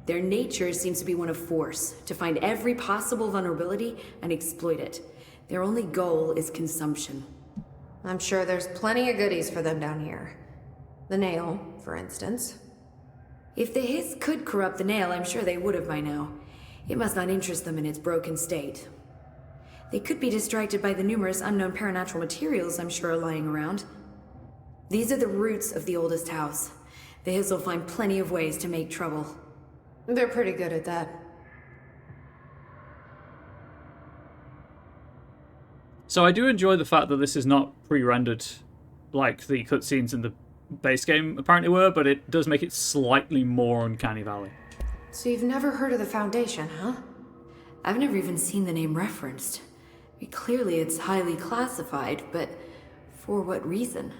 Their nature seems to be one of force, to find every possible vulnerability and exploit it. Their only goal is consumption. I'm sure there's plenty of goodies for them down here. The nail, for instance. If the Hiss could corrupt the nail, I'm sure they would have by now. It must not interest them in its broken state. They could be distracted by the numerous unknown paranatural materials I'm sure are lying around. These are the roots of the oldest house. The Hiss will find plenty of ways to make trouble. They're pretty good at that. So I do enjoy the fact that this is not pre-rendered like the cutscenes in the base game apparently were, but it does make it slightly more Uncanny Valley. So you've never heard of the Foundation, huh? I've never even seen the name referenced. Clearly it's highly classified, but for what reason?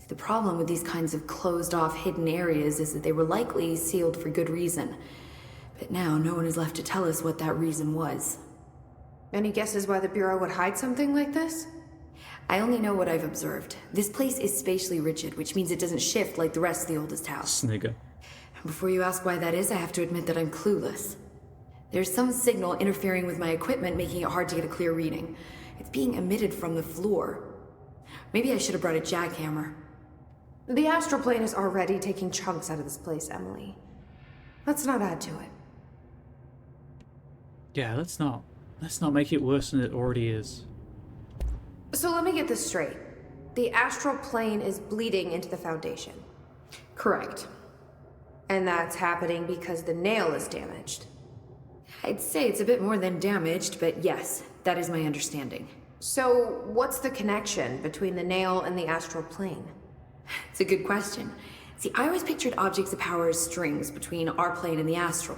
The problem with these kinds of closed-off hidden areas is that they were likely sealed for good reason. But now no one is left to tell us what that reason was. Any guesses why the Bureau would hide something like this? I only know what I've observed. This place is spatially rigid, which means it doesn't shift like the rest of the oldest house. Snigger. Before you ask why that is, I have to admit that I'm clueless. There's some signal interfering with my equipment, making it hard to get a clear reading. It's being emitted from the floor. Maybe I should have brought a jackhammer. The astral plane is already taking chunks out of this place, Emily. Let's not add to it. Yeah, let's not make it worse than it already is. So let me get this straight. The astral plane is bleeding into the Foundation. Correct. And that's happening because the nail is damaged. I'd say it's a bit more than damaged, but yes, that is my understanding. So what's the connection between the nail and the astral plane? It's a good question. See, I always pictured objects of power as strings between our plane and the astral.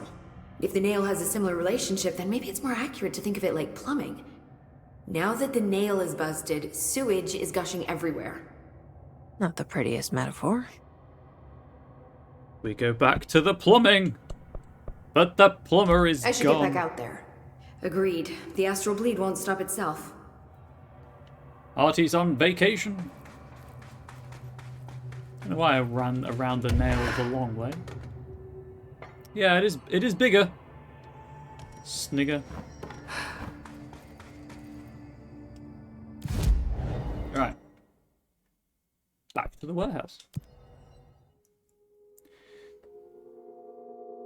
If the nail has a similar relationship, then maybe it's more accurate to think of it like plumbing. Now that the nail is busted, sewage is gushing everywhere. Not the prettiest metaphor. We go back to the plumbing. But the plumber is gone. I should get back out there. Agreed. The astral bleed won't stop itself. Artie's on vacation. I don't know why I ran around the nail the long way. Yeah, it is bigger. Snigger. Right. Back to the warehouse.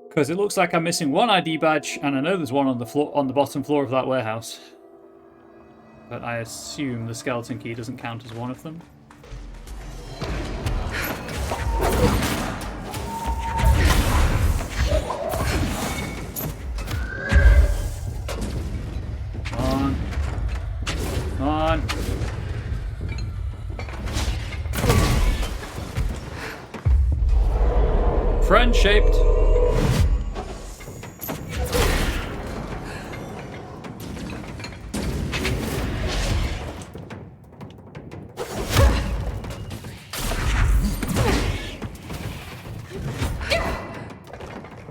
Because it looks like I'm missing one ID badge, and I know there's one on the floor, on the bottom floor of that warehouse. But I assume the skeleton key doesn't count as one of them. Come on. Come on. Friend-shaped.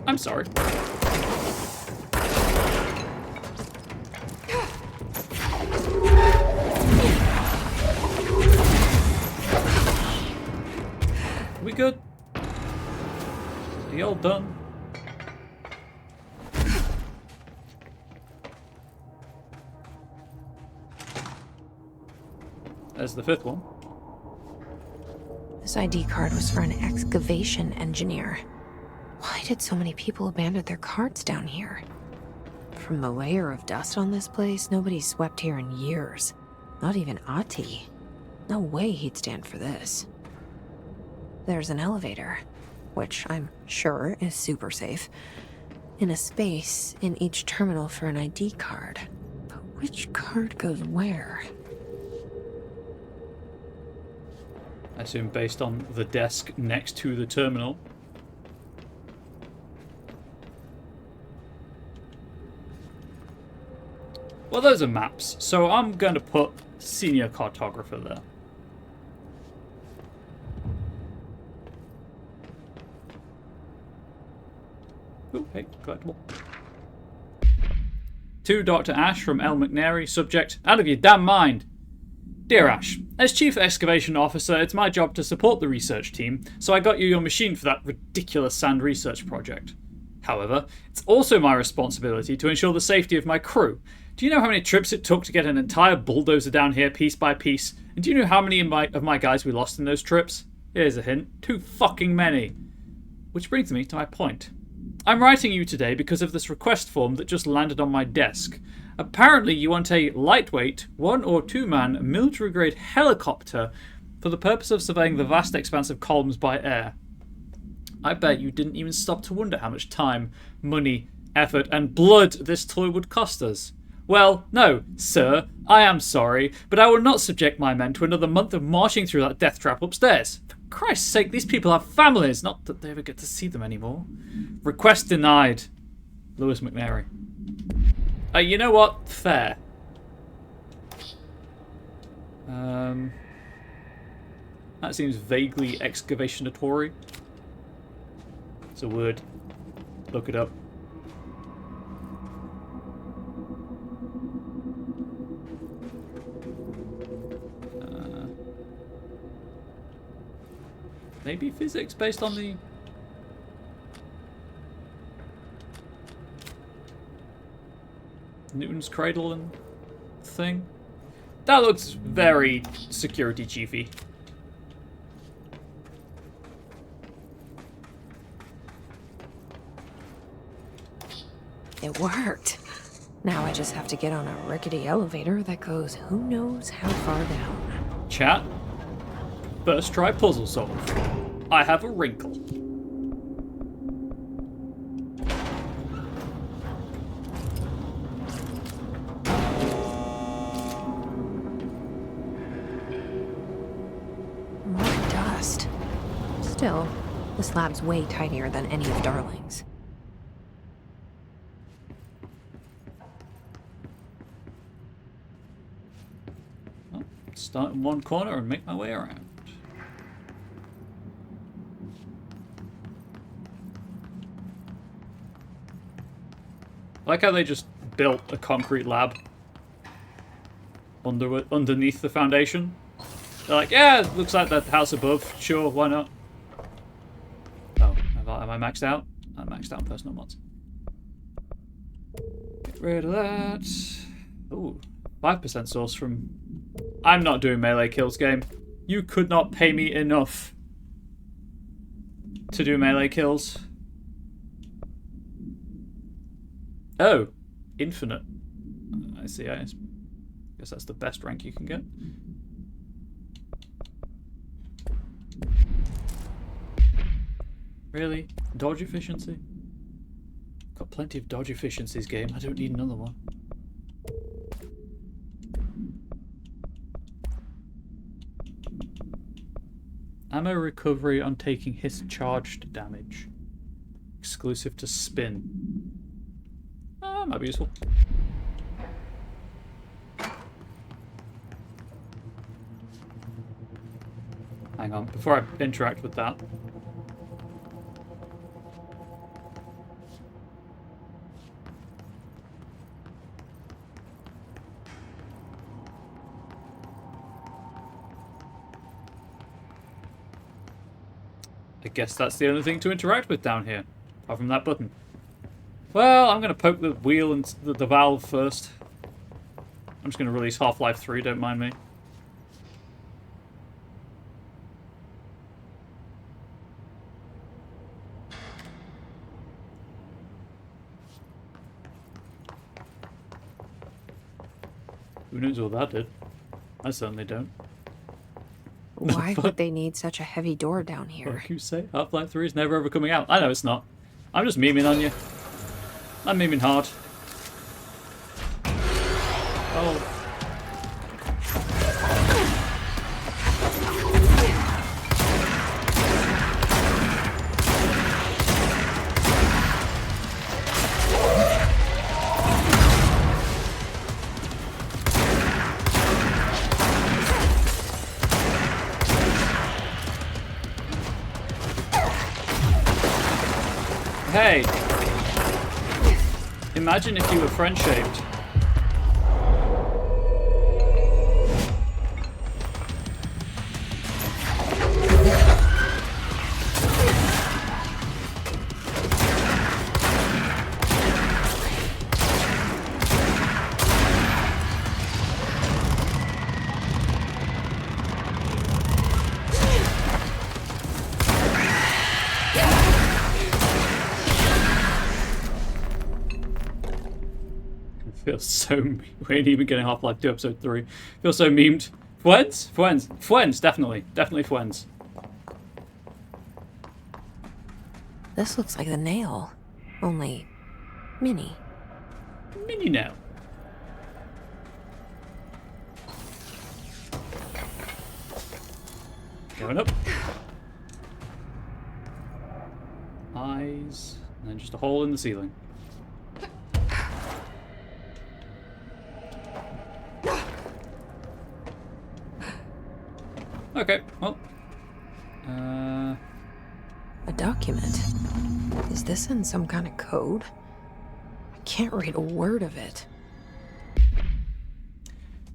I'm sorry. Are we good? Are you all done? There's the fifth one. This ID card was for an excavation engineer. Why did so many people abandon their cards down here? From the layer of dust on this place, nobody's swept here in years. Not even Ahti. No way he'd stand for this. There's an elevator, which I'm sure is super safe, in a space in each terminal for an ID card. But which card goes where? I assume based on the desk next to the terminal. Well, those are maps, so I'm going to put senior cartographer there. Ooh, hey, collectible. To Dr. Ash from L. McNary, subject, out of your damn mind. Dear Ash, as Chief Excavation Officer, it's my job to support the research team, so I got you your machine for that ridiculous sand research project. However, it's also my responsibility to ensure the safety of my crew. Do you know how many trips it took to get an entire bulldozer down here piece by piece? And do you know how many of my guys we lost in those trips? Here's a hint. Too fucking many. Which brings me to my point. I'm writing you today because of this request form that just landed on my desk. Apparently you want a lightweight, 1 or 2 man, military-grade helicopter for the purpose of surveying the vast expanse of Colms by air. I bet you didn't even stop to wonder how much time, money, effort, and blood this toy would cost us. Well, no, sir, I am sorry, but I will not subject my men to another month of marching through that death trap upstairs. For Christ's sake, these people have families, not that they ever get to see them anymore. Request denied. Lewis McNary. You know what? Fair. That seems vaguely excavationatory. It's a word. Look it up. Maybe physics based on the... Newton's cradle and thing. That looks very security chiefy. It worked. Now I just have to get on a rickety elevator that goes who knows how far down. Chat. First try puzzle solve. I have a wrinkle. More dust. Still, this lab's way tinier than any of Darling's. Well, start in one corner and make my way around. I like how they just built a concrete lab underneath the foundation. They're like, yeah, it looks like that house above. Sure, why not? Oh, am I maxed out? I maxed out personal mods. Get rid of that. Ooh, 5% source from... I'm not doing melee kills, game. You could not pay me enough to do melee kills. Oh, infinite. I see. I guess that's the best rank you can get. Really? Dodge efficiency? Got plenty of dodge efficiencies, game. I don't need another one. Ammo recovery on taking his charged damage. Exclusive to spin. Might be useful. Hang on, before I interact with that. I guess that's the only thing to interact with down here, apart from that button. Well, I'm going to poke the wheel and the valve first. I'm just going to release Half-Life 3, don't mind me. Who knows what that did? I certainly don't. Why would they need such a heavy door down here? What do you say? Half-Life 3 is never ever coming out. I know it's not. I'm just memeing on you. I'm memeing hard. Oh. Hey! Imagine if you were friend-shaped. Feels so... We ain't even getting Half-Life 2 Episode 3. Feels so memed. Fuens? Fuens. Fuens, definitely. Definitely Fuens. This looks like the nail. Only... mini. Mini nail. Going up. Eyes. And then just a hole in the ceiling. Okay, well. A document. Is this in some kind of code? I can't read a word of it.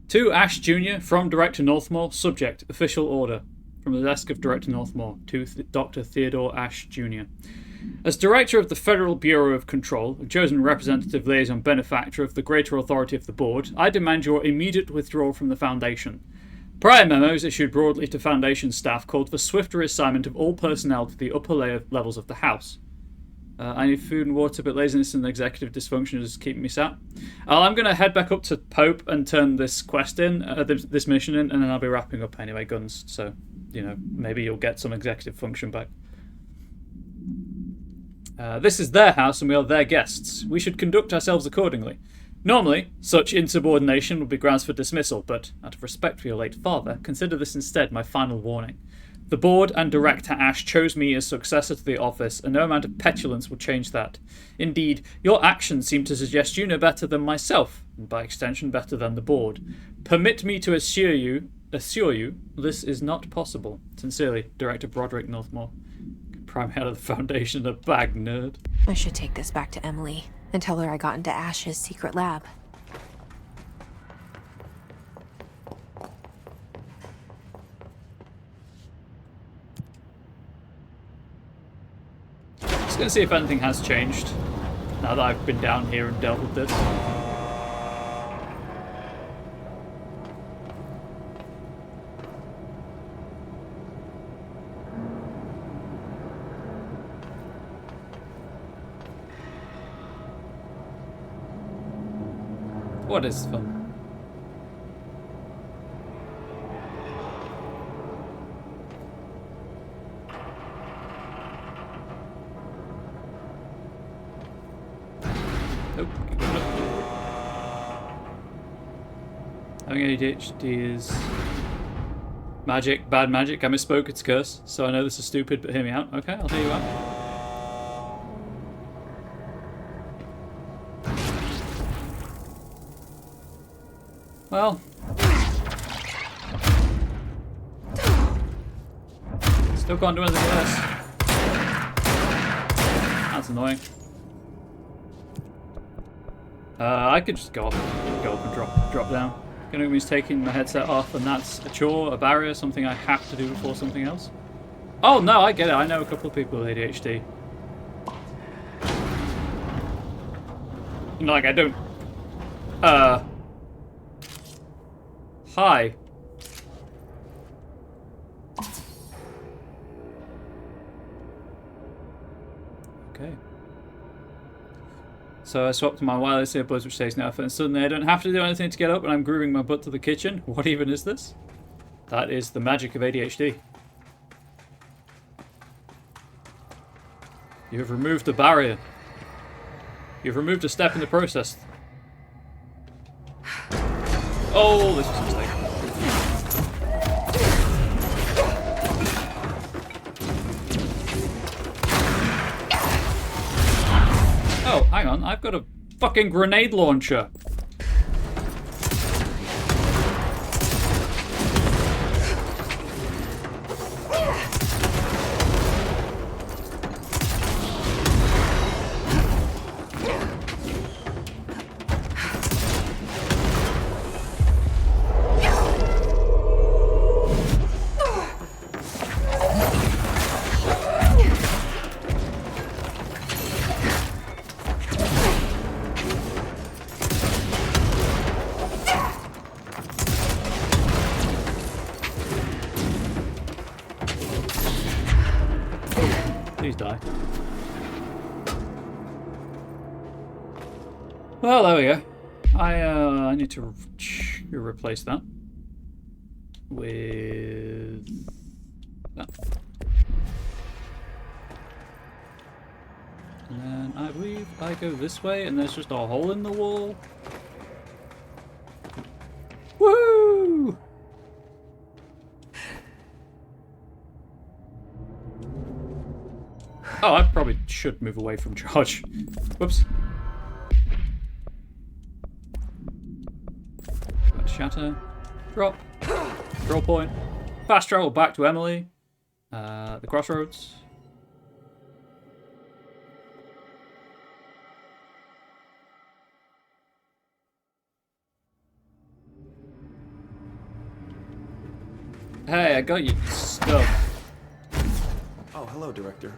To Ash Jr. from Director Northmore. Subject, official order. From the desk of Director Northmore. To Dr. Theodore Ash Jr. As Director of the Federal Bureau of Control, a chosen representative liaison benefactor of the greater authority of the Board, I demand your immediate withdrawal from the Foundation. Prior memos issued broadly to Foundation staff called for swift reassignment of all personnel to the upper levels of the House. I need food and water, but laziness and executive dysfunction is keeping me sat. I'm going to head back up to Pope and turn this quest in, this mission in, and then I'll be wrapping up anyway, Guns. So, you know, maybe you'll get some executive function back. This is their house and we are their guests. We should conduct ourselves accordingly. Normally, such insubordination would be grounds for dismissal, but out of respect for your late father, consider this instead my final warning. The Board and Director Ash chose me as successor to the office, and no amount of petulance will change that. Indeed, your actions seem to suggest you know better than myself, and by extension better than the Board. Permit me to assure you this is not possible. Sincerely, Director Broderick Northmore. Pry me out of the Foundation in a bag, nerd. I should take this back to Emily and tell her I got into Ash's secret lab. just going to see if anything has changed now that I've been down here and dealt with this. What is fun? Nope. Having ADHD is magic, bad magic. I misspoke, it's curse. So I know this is stupid, but hear me out. Okay, I'll hear you out. Well, still can't do anything with this. That's annoying. I could just go up and drop down. Gonna means taking my headset off, and that's a chore, a barrier, something I have to do before something else. Oh no, I get it. I know a couple of people with ADHD. You know, like I don't. Hi. Okay. So I swapped to my wireless earbuds, which takes no effort, and suddenly I don't have to do anything to get up, and I'm grooving my butt to the kitchen. What even is this? That is the magic of ADHD. You have removed a barrier. You've removed a step in the process. Oh, this was a mistake. Oh, hang on. I've got a fucking grenade launcher. Please die. Well, there we go. I need to replace that with that. And then I believe I go this way, and there's just a hole in the wall. Woo! Oh, I probably should move away from charge. Whoops. Shatter. Drop. Draw point. Fast travel back to Emily. The crossroads. Hey, I got you stuff. Oh, hello, Director.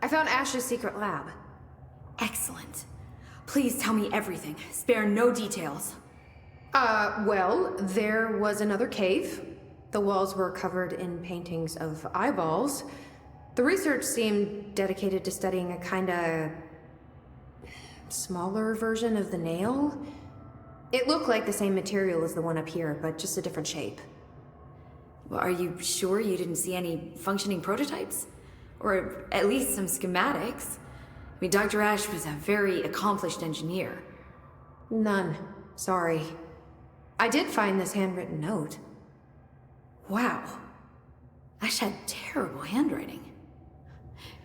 I found Ash's secret lab. Excellent. Please tell me everything. Spare no details. Well, there was another cave. The walls were covered in paintings of eyeballs. The research seemed dedicated to studying a kinda smaller version of the nail. It looked like the same material as the one up here, but just a different shape. Well, are you sure you didn't see any functioning prototypes? Or at least some schematics? I mean, Dr. Ash was a very accomplished engineer. None. Sorry. I did find this handwritten note. Wow. Ash had terrible handwriting.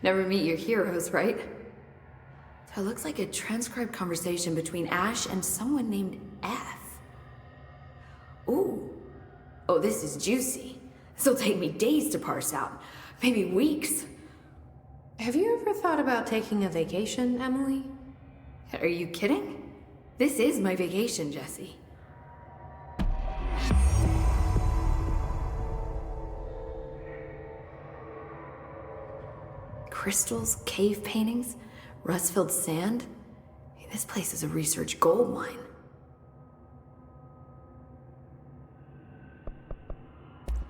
Never meet your heroes, right? So it looks like a transcribed conversation between Ash and someone named F. Ooh. Oh, this is juicy. This'll take me days to parse out. Maybe weeks. Have you ever thought about taking a vacation, Emily? Are you kidding? This is my vacation, Jesse. Crystals, cave paintings, rust-filled sand. This place is a research gold mine.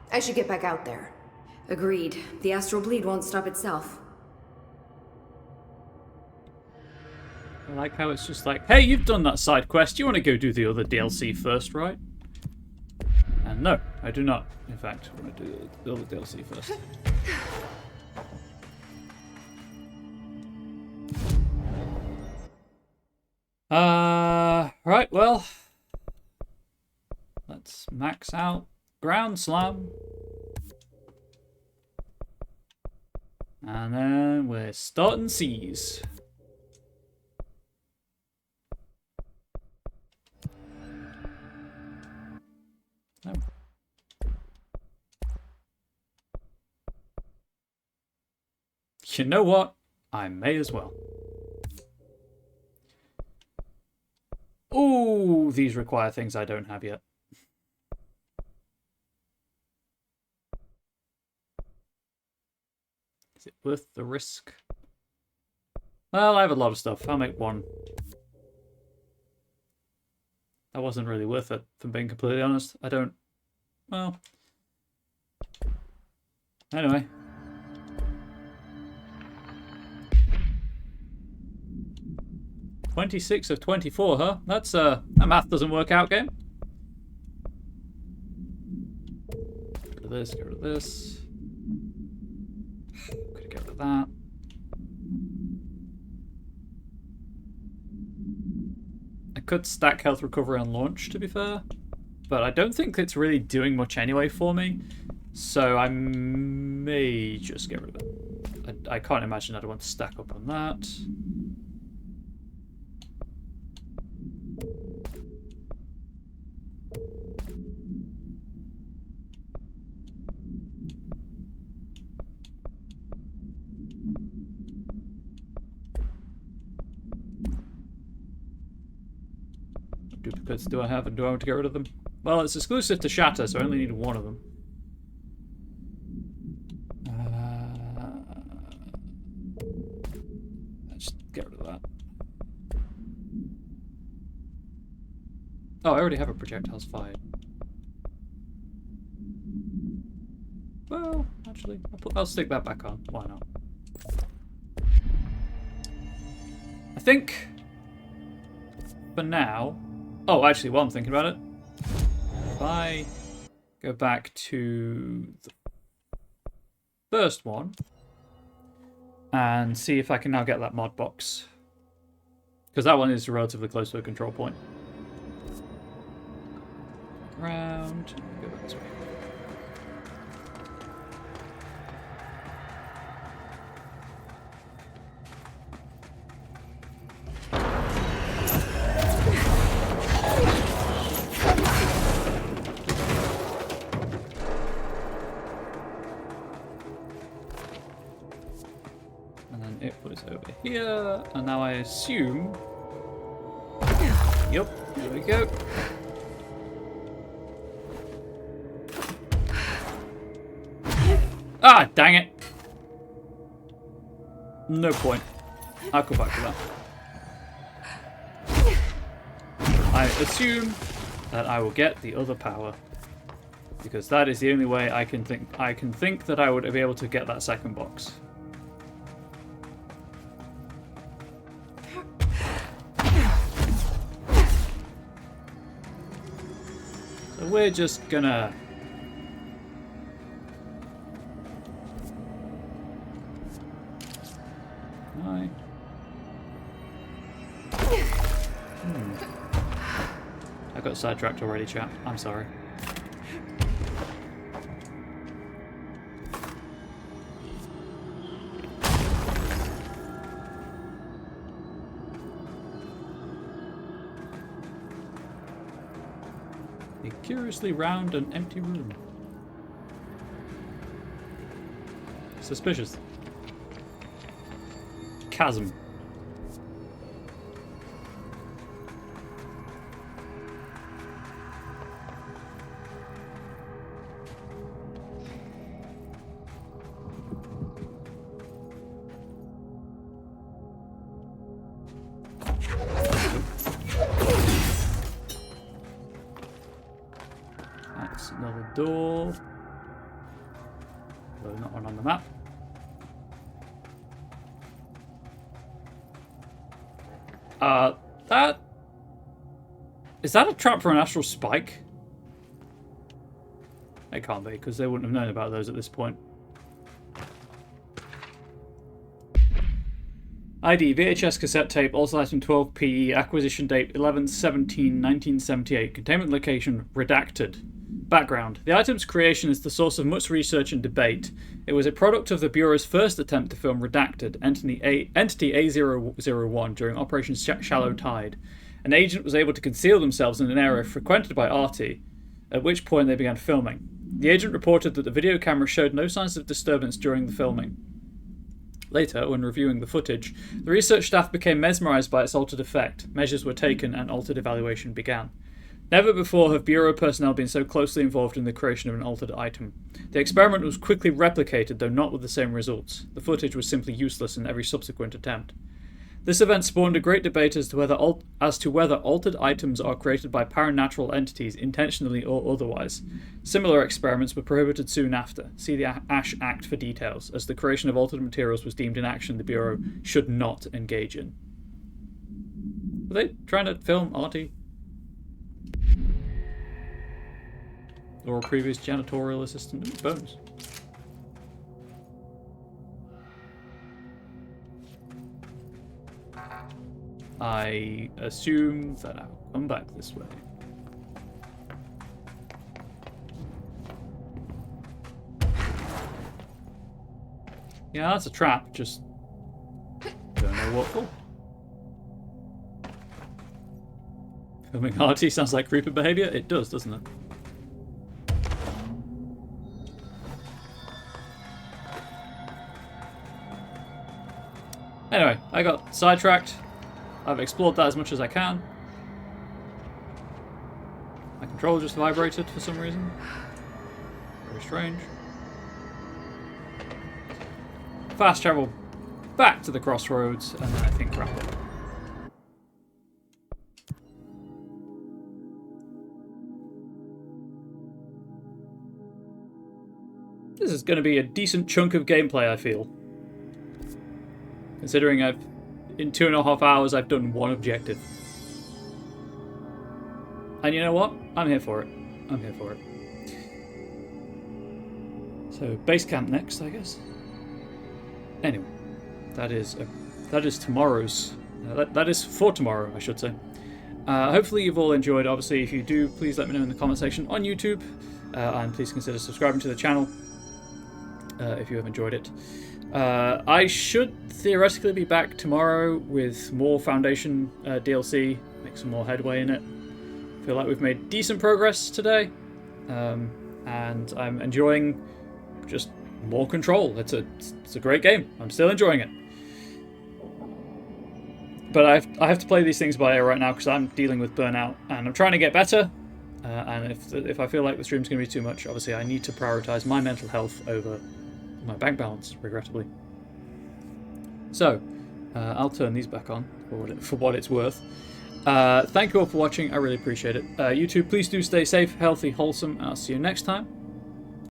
I should get back out there. Agreed. The astral bleed won't stop itself. I like how it's just like, hey, you've done that side quest. You want to go do the other DLC first, right? And no, I do not. In fact, I want to do the other DLC first. Right, well, let's max out Ground Slam. And then we're starting Seize. No. You know what? I may as well. Ooh, these require things I don't have yet. Is it worth the risk? Well, I have a lot of stuff. I'll make one. That wasn't really worth it, if I'm being completely honest. I don't... Well... Anyway. $26 of 24, huh? That's, that math doesn't work out, game. Get rid of this, get rid of this. Could get rid of that. I could stack health recovery on launch, to be fair. But I don't think it's really doing much anyway for me. So I may just get rid of it. I can't imagine I'd want to stack up on that. Duplicates do I have, and do I want to get rid of them? Well, it's exclusive to Shatter, so I only need one of them. Let's just get rid of that. Oh, I already have a projectiles fired. Well, actually, I'll stick that back on. Why not? I think for now. Oh, actually, while I'm thinking about it, if I go back to the first one and see if I can now get that mod box, because that one is relatively close to a control point. Around, go back this way. Over here, and now I assume. Yep, there we go. Ah, dang it! No point. I'll go back to that. I assume that I will get the other power, because that is the only way I can think that I would be able to get that second box. We're just gonna... Hi. I got sidetracked already, chap. I'm sorry. Curiously round and empty room. Suspicious. Chasm. Another door. Though not one on the map. That... Is that a trap for an astral spike? It can't be, because they wouldn't have known about those at this point. ID, VHS cassette tape, also item 12 PE, acquisition date 11/17/1978, containment location redacted. Background. The item's creation is the source of much research and debate. It was a product of the Bureau's first attempt to film Redacted, entity A001, during Operation Shallow Tide. An agent was able to conceal themselves in an area frequented by Artie, at which point they began filming. The agent reported that the video camera showed no signs of disturbance during the filming. Later, when reviewing the footage, the research staff became mesmerized by its altered effect. Measures were taken and altered evaluation began. Never before have Bureau personnel been so closely involved in the creation of an altered item. The experiment was quickly replicated, though not with the same results. The footage was simply useless in every subsequent attempt. This event spawned a great debate as to whether altered items are created by paranatural entities, intentionally or otherwise. Similar experiments were prohibited soon after. See the Ash Act for details, as the creation of altered materials was deemed an action the Bureau should not engage in. Were they trying to film Artie? Or a previous janitorial assistant? Bones. I assume that I'll come back this way. Yeah, that's a trap, just don't know what for. Filming Artie sounds like creepy behaviour? It does, doesn't it? Anyway, I got sidetracked. I've explored that as much as I can. My controller just vibrated for some reason. Very strange. Fast travel back to the crossroads, and then I think wrap up. This is going to be a decent chunk of gameplay, I feel. Considering in 2.5 hours I've done one objective. And you know what? I'm here for it. I'm here for it. So, base camp next, I guess. Anyway, that is tomorrow's... that is for tomorrow, I should say. Hopefully you've all enjoyed. Obviously, if you do, please let me know in the comment section on YouTube. And please consider subscribing to the channel if you have enjoyed it. I should theoretically be back tomorrow with more Foundation DLC, make some more headway in it. I feel like we've made decent progress today, and I'm enjoying just more Control. It's a great game. I'm still enjoying it. But I have to play these things by ear right now because I'm dealing with burnout, and I'm trying to get better. And if I feel like the stream's going to be too much, obviously I need to prioritize my mental health over my bank balance, regrettably. So, I'll turn these back on for what it's worth. Thank you all for watching. I really appreciate it. YouTube, please do stay safe, healthy, wholesome, and I'll see you next time.